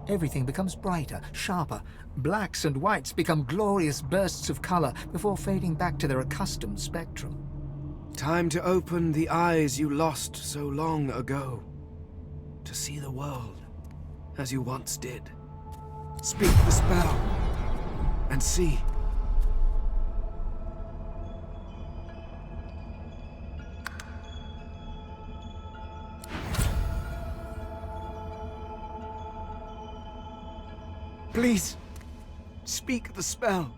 [SPEAKER 3] Everything becomes brighter, sharper. Blacks and whites become glorious bursts of color before fading back to their accustomed spectrum.
[SPEAKER 6] Time to open the eyes you lost so long ago. To see the world as you once did. Speak the spell and see. Please, speak the spell.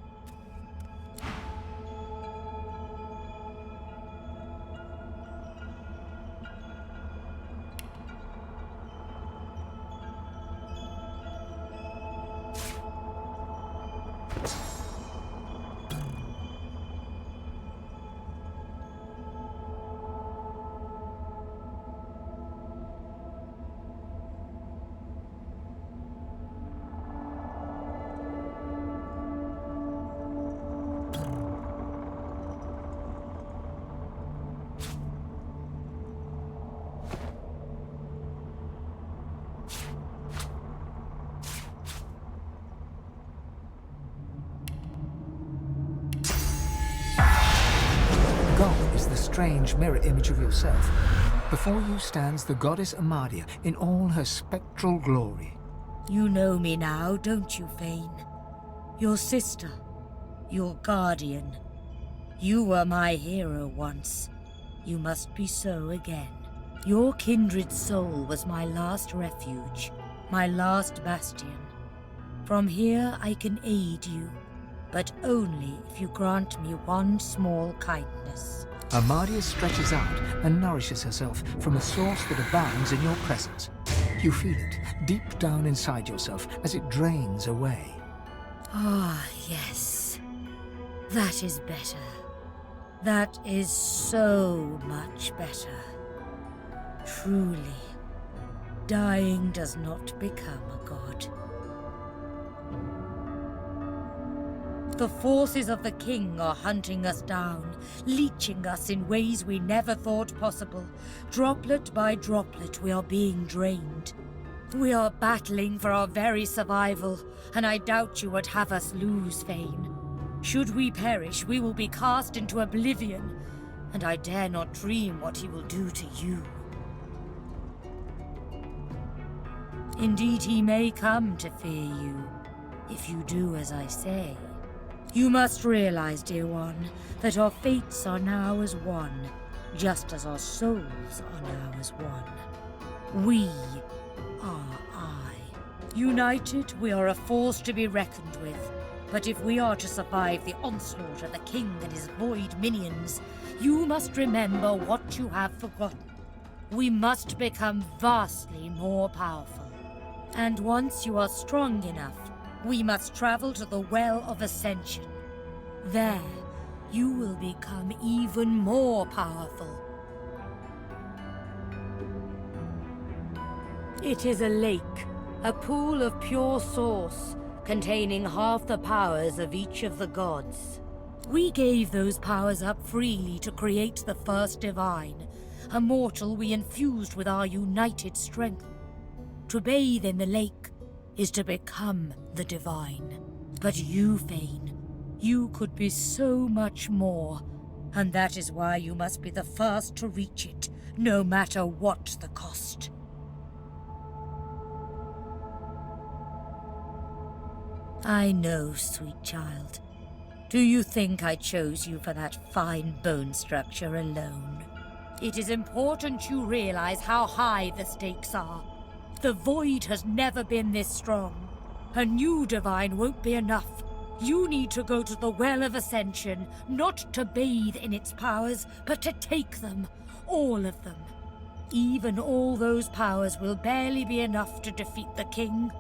[SPEAKER 3] Strange mirror image of yourself. Before you stands the goddess Amadia in all her spectral glory.
[SPEAKER 18] You know me now, don't you, Fane? Your sister, your guardian. You were my hero once. You must be so again. Your kindred soul was my last refuge, my last bastion. From here I can aid you, but only if you grant me one small kindness.
[SPEAKER 3] Amadia stretches out and nourishes herself from a source that abounds in your presence. You feel it deep down inside yourself as it drains away.
[SPEAKER 18] Ah, yes. That is better. That is so much better. Truly, dying does not become a god. The forces of the king are hunting us down, leeching us in ways we never thought possible. Droplet by droplet, we are being drained. We are battling for our very survival, and I doubt you would have us lose, Fane. Should we perish, we will be cast into oblivion, and I dare not dream what he will do to you. Indeed, he may come to fear you, if you do as I say. You must realize, dear one, that our fates are now as one, just as our souls are now as one. We are I. United, we are a force to be reckoned with. But if we are to survive the onslaught of the king and his void minions, you must remember what you have forgotten. We must become vastly more powerful. And once you are strong enough, we must travel to the Well of Ascension. There, you will become even more powerful. It is a lake, a pool of pure source, containing half the powers of each of the gods. We gave those powers up freely to create the first divine, a mortal we infused with our united strength. To bathe in the lake is to become the divine. But you, Fane, you could be so much more, and that is why you must be the first to reach it, no matter what the cost. I know, sweet child. Do you think I chose you for that fine bone structure alone? It is important you realize how high the stakes are. The void has never been this strong. A new divine won't be enough. You need to go to the Well of Ascension, not to bathe in its powers, but to take them. All of them. Even all those powers will barely be enough to defeat the king.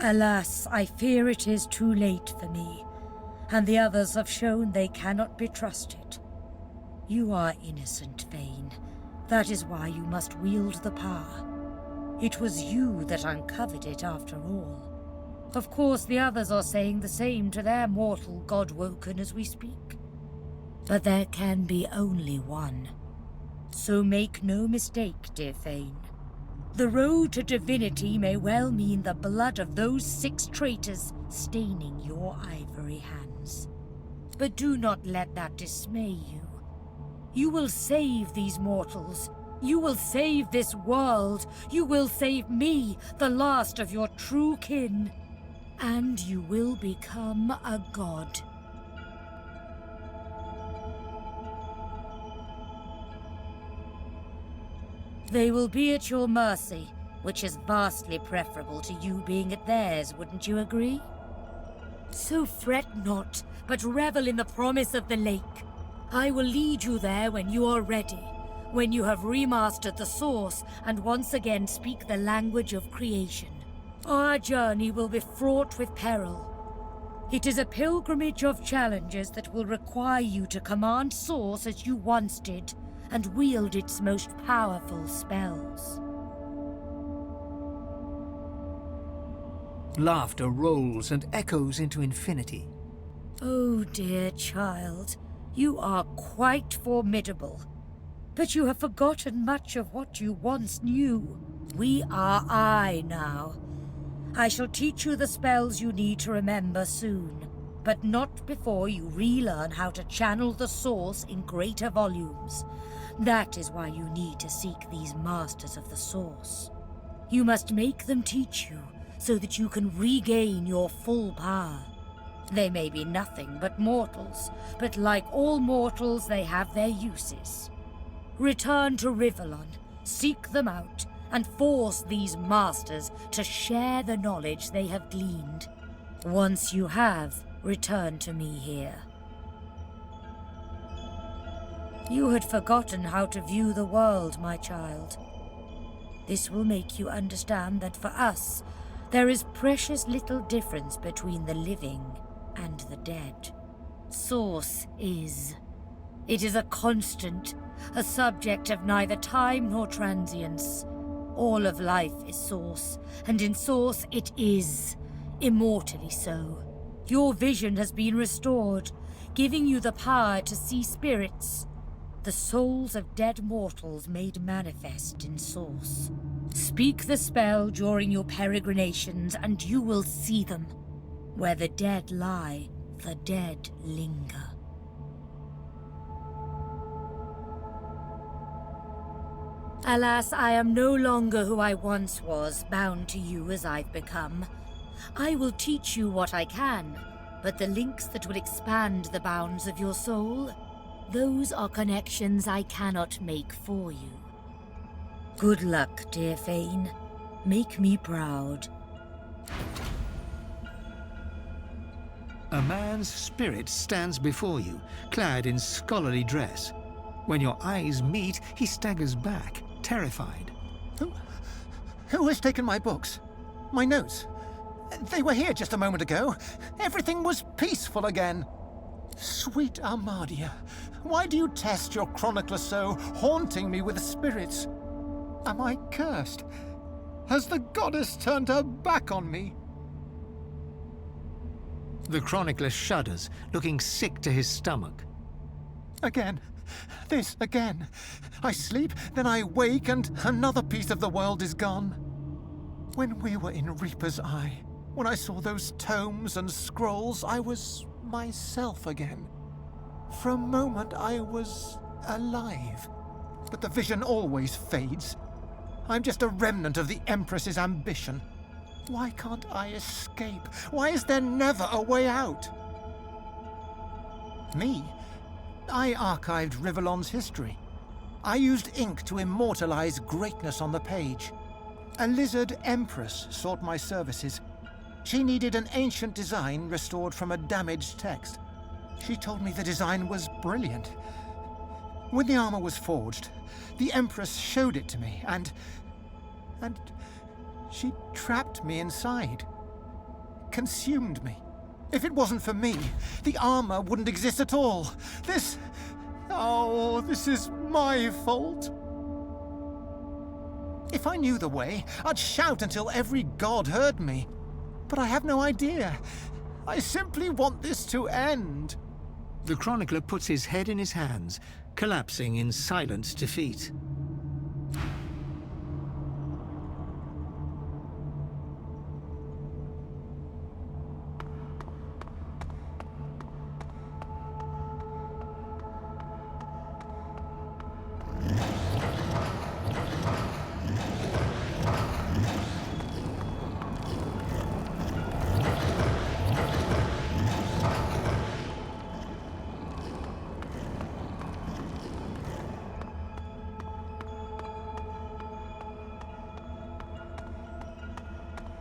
[SPEAKER 18] Alas, I fear it is too late for me, and the others have shown they cannot be trusted. You are innocent, Fane. That is why you must wield the power. It was you that uncovered it after all. Of course, the others are saying the same to their mortal god-woken as we speak. But there can be only one. So make no mistake, dear Fane. The road to divinity may well mean the blood of those 6 traitors staining your ivory hands. But do not let that dismay you. You will save these mortals. You will save this world. You will save me, the last of your true kin. And you will become a god. They will be at your mercy, which is vastly preferable to you being at theirs, wouldn't you agree? So fret not, but revel in the promise of the lake. I will lead you there when you are ready, when you have remastered the source and once again speak the language of creation. Our journey will be fraught with peril. It is a pilgrimage of challenges that will require you to command source as you once did, and wield its most powerful spells.
[SPEAKER 3] Laughter rolls and echoes into infinity.
[SPEAKER 18] Oh, dear child, you are quite formidable. But you have forgotten much of what you once knew. We are I now. I shall teach you the spells you need to remember soon, but not before you relearn how to channel the source in greater volumes. That is why you need to seek these masters of the source. You must make them teach you, so that you can regain your full power. They may be nothing but mortals, but like all mortals, they have their uses. Return to Rivellon, seek them out, and force these masters to share the knowledge they have gleaned. Once you have, return to me here. You had forgotten how to view the world, my child. This will make you understand that for us, there is precious little difference between the living and the dead. Source is. It is a constant, a subject of neither time nor transience. All of life is Source, and in Source it is, immortally so. Your vision has been restored, giving you the power to see spirits, the souls of dead mortals made manifest in Source. Speak the spell during your peregrinations, and you will see them. Where the dead lie, the dead linger. Alas, I am no longer who I once was, bound to you as I've become. I will teach you what I can, but the links that will expand the bounds of your soul, those are connections I cannot make for you. Good luck, dear Fane. Make me proud.
[SPEAKER 3] A man's spirit stands before you, clad in scholarly dress. When your eyes meet, he staggers back, terrified.
[SPEAKER 19] Who has taken my books? My notes? They were here just a moment ago. Everything was peaceful again. Sweet Armadia, why do you test your chronicler so, haunting me with spirits? Am I cursed? Has the goddess turned her back on me?
[SPEAKER 3] The chronicler shudders, looking sick to his stomach.
[SPEAKER 19] Again. This again. I sleep, then I wake, and another piece of the world is gone. When we were in Reaper's Eye, when I saw those tomes and scrolls, I was myself again. For a moment, I was alive. But the vision always fades. I'm just a remnant of the Empress's ambition. Why can't I escape? Why is there never a way out? Me? I archived Rivellon's history. I used ink to immortalize greatness on the page. A lizard empress sought my services. She needed an ancient design restored from a damaged text. She told me the design was brilliant. When the armor was forged, the Empress showed it to me, and she trapped me inside. Consumed me. If it wasn't for me, the armor wouldn't exist at all. This is my fault. If I knew the way, I'd shout until every god heard me. But I have no idea. I simply want this to end.
[SPEAKER 3] The chronicler puts his head in his hands, collapsing in silent defeat.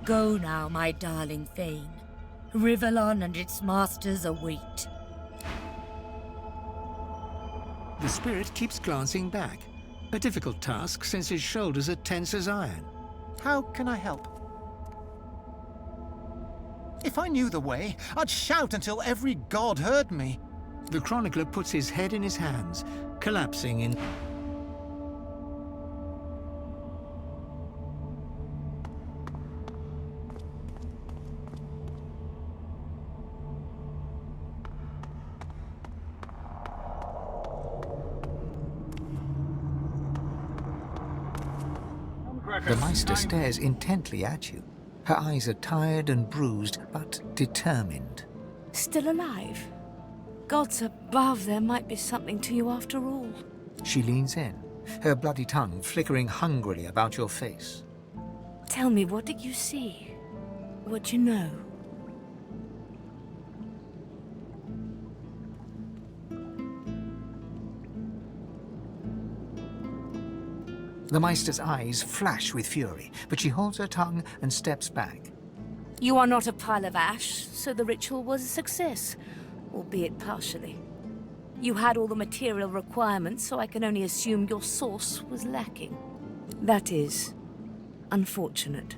[SPEAKER 18] Go now, my darling Fane. Rivellon and its masters await.
[SPEAKER 3] The spirit keeps glancing back. A difficult task since his shoulders are tense as iron.
[SPEAKER 19] How can I help? If I knew the way, I'd shout until every god heard me.
[SPEAKER 3] The chronicler puts his head in his hands, collapsing in... The Meister stares intently at you. Her eyes are tired and bruised, but determined.
[SPEAKER 14] Still alive? Gods above, there might be something to you after all.
[SPEAKER 3] She leans in, her bloody tongue flickering hungrily about your face.
[SPEAKER 14] Tell me, what did you see? What you know?
[SPEAKER 3] The Meister's eyes flash with fury, but she holds her tongue and steps back.
[SPEAKER 14] You are not a pile of ash, so the ritual was a success, albeit partially. You had all the material requirements, so I can only assume your source was lacking. That is unfortunate.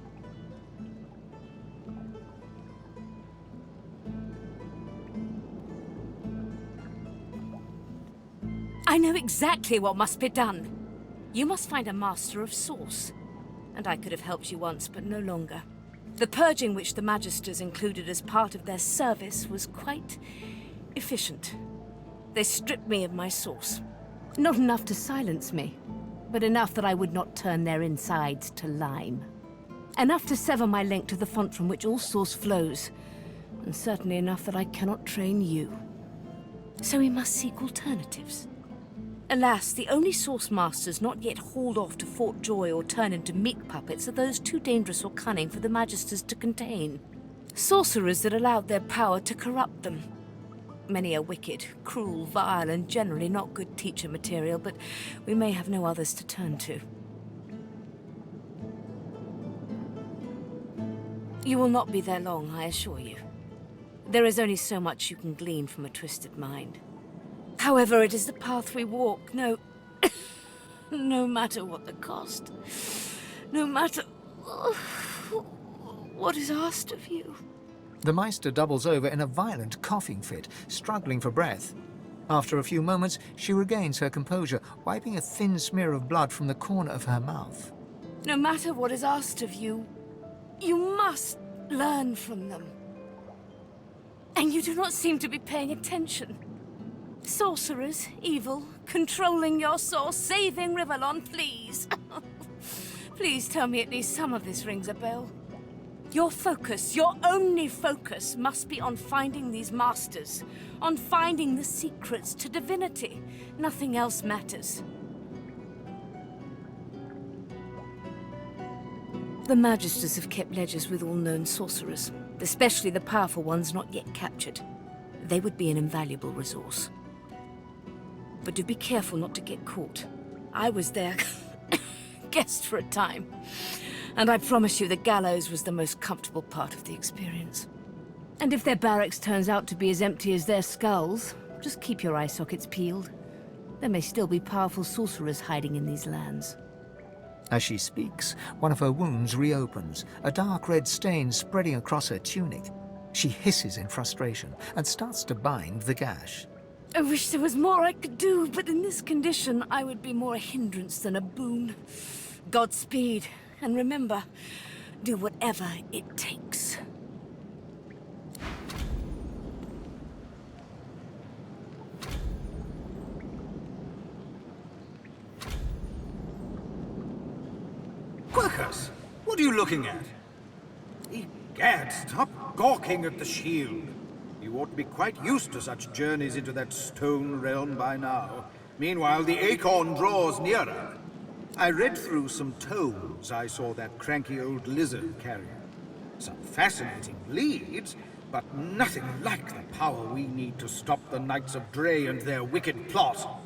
[SPEAKER 14] I know exactly what must be done. You must find a master of source. And I could have helped you once, but no longer. The purging which the Magisters included as part of their service was quite efficient. They stripped me of my source. Not enough to silence me, but enough that I would not turn their insides to lime. Enough to sever my link to the font from which all source flows, and certainly enough that I cannot train you. So we must seek alternatives. Alas, the only source masters not yet hauled off to Fort Joy or turned into meat puppets are those too dangerous or cunning for the Magisters to contain. Sorcerers that allowed their power to corrupt them. Many are wicked, cruel, vile, and generally not good teacher material, but we may have no others to turn to. You will not be there long, I assure you. There is only so much you can glean from a twisted mind. However, it is the path we walk, no matter what the cost. No matter what is asked of you.
[SPEAKER 3] The Meister doubles over in a violent coughing fit, struggling for breath. After a few moments, she regains her composure, wiping a thin smear of blood from the corner of her mouth.
[SPEAKER 14] No matter what is asked of you, you must learn from them. And you do not seem to be paying attention. Sorcerers, evil, controlling your source, saving Rivellon, please. Please tell me at least some of this rings a bell. Your focus, your only focus, must be on finding these masters, on finding the secrets to divinity. Nothing else matters. The Magisters have kept ledgers with all known sorcerers, especially the powerful ones not yet captured. They would be an invaluable resource. But do be careful not to get caught. I was their guest for a time, and I promise you the gallows was the most comfortable part of the experience. And if their barracks turns out to be as empty as their skulls, just keep your eye sockets peeled. There may still be powerful sorcerers hiding in these lands.
[SPEAKER 3] As she speaks, one of her wounds reopens, a dark red stain spreading across her tunic. She hisses in frustration and starts to bind the gash.
[SPEAKER 14] I wish there was more I could do, but in this condition, I would be more a hindrance than a boon. Godspeed, and remember, do whatever it takes.
[SPEAKER 20] Quercus, what are you looking at? Egad, stop gawking at the shield. You ought to be quite used to such journeys into that stone realm by now. Meanwhile, the acorn draws nearer. I read through some tomes I saw that cranky old lizard carrying. Some fascinating leads, but nothing like the power we need to stop the Knights of Dre and their wicked plot.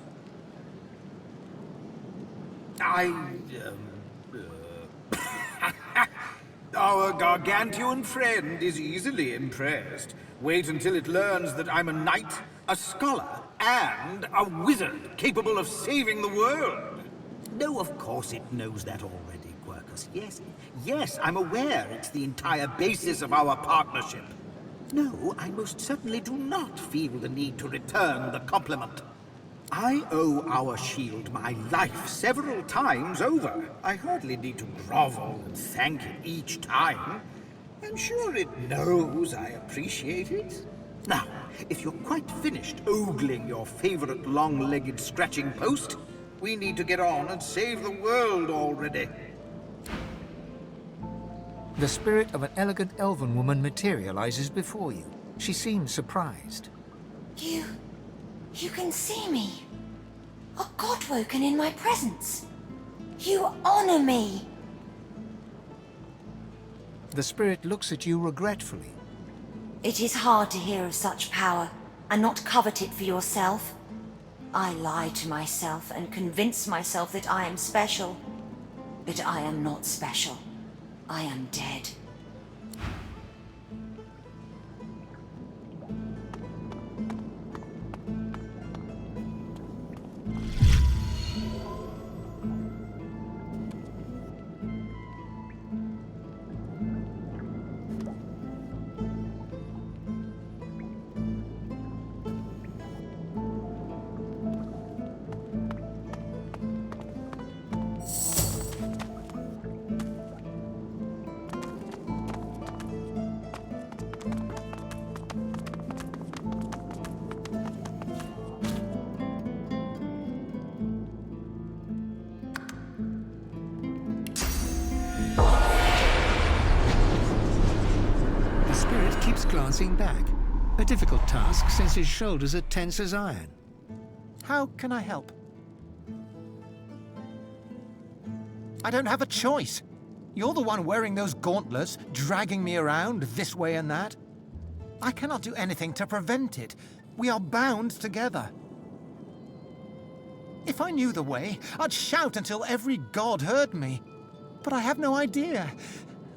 [SPEAKER 20] Our gargantuan friend is easily impressed. Wait until it learns that I'm a knight, a scholar, and a wizard capable of saving the world. No, of course it knows that already, Quercus. Yes, I'm aware it's the entire basis of our partnership. No, I most certainly do not feel the need to return the compliment. I owe our shield my life several times over. I hardly need to grovel and thank it each time. I'm sure it knows I appreciate it. Now, if you're quite finished ogling your favorite long-legged scratching post, we need to get on and save the world already.
[SPEAKER 3] The spirit of an elegant elven woman materializes before you. She seems surprised.
[SPEAKER 21] You can see me. A god woken in my presence. You honor me.
[SPEAKER 3] The spirit looks at you regretfully.
[SPEAKER 21] It is hard to hear of such power and not covet it for yourself. I lie to myself and convince myself that I am special. But I am not special. I am dead.
[SPEAKER 3] Glancing back, a difficult task since his shoulders are tense as iron.
[SPEAKER 19] How can I help? I don't have a choice. You're the one wearing those gauntlets, dragging me around this way and that. I cannot do anything to prevent it. We are bound together. If I knew the way, I'd shout until every god heard me. But I have no idea.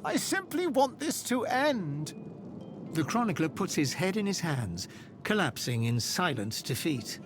[SPEAKER 19] I simply want this to end.
[SPEAKER 3] The chronicler puts his head in his hands, collapsing in silent defeat.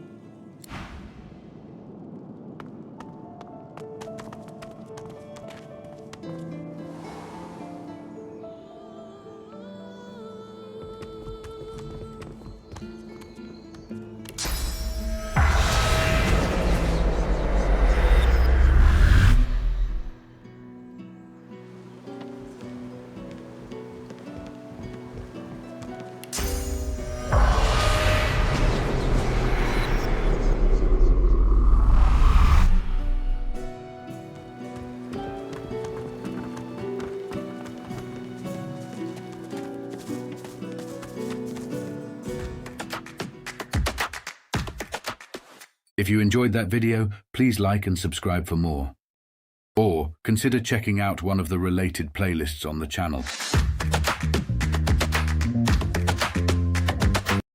[SPEAKER 1] If you enjoyed that video, please like and subscribe for more. Or consider checking out one of the related playlists on the channel.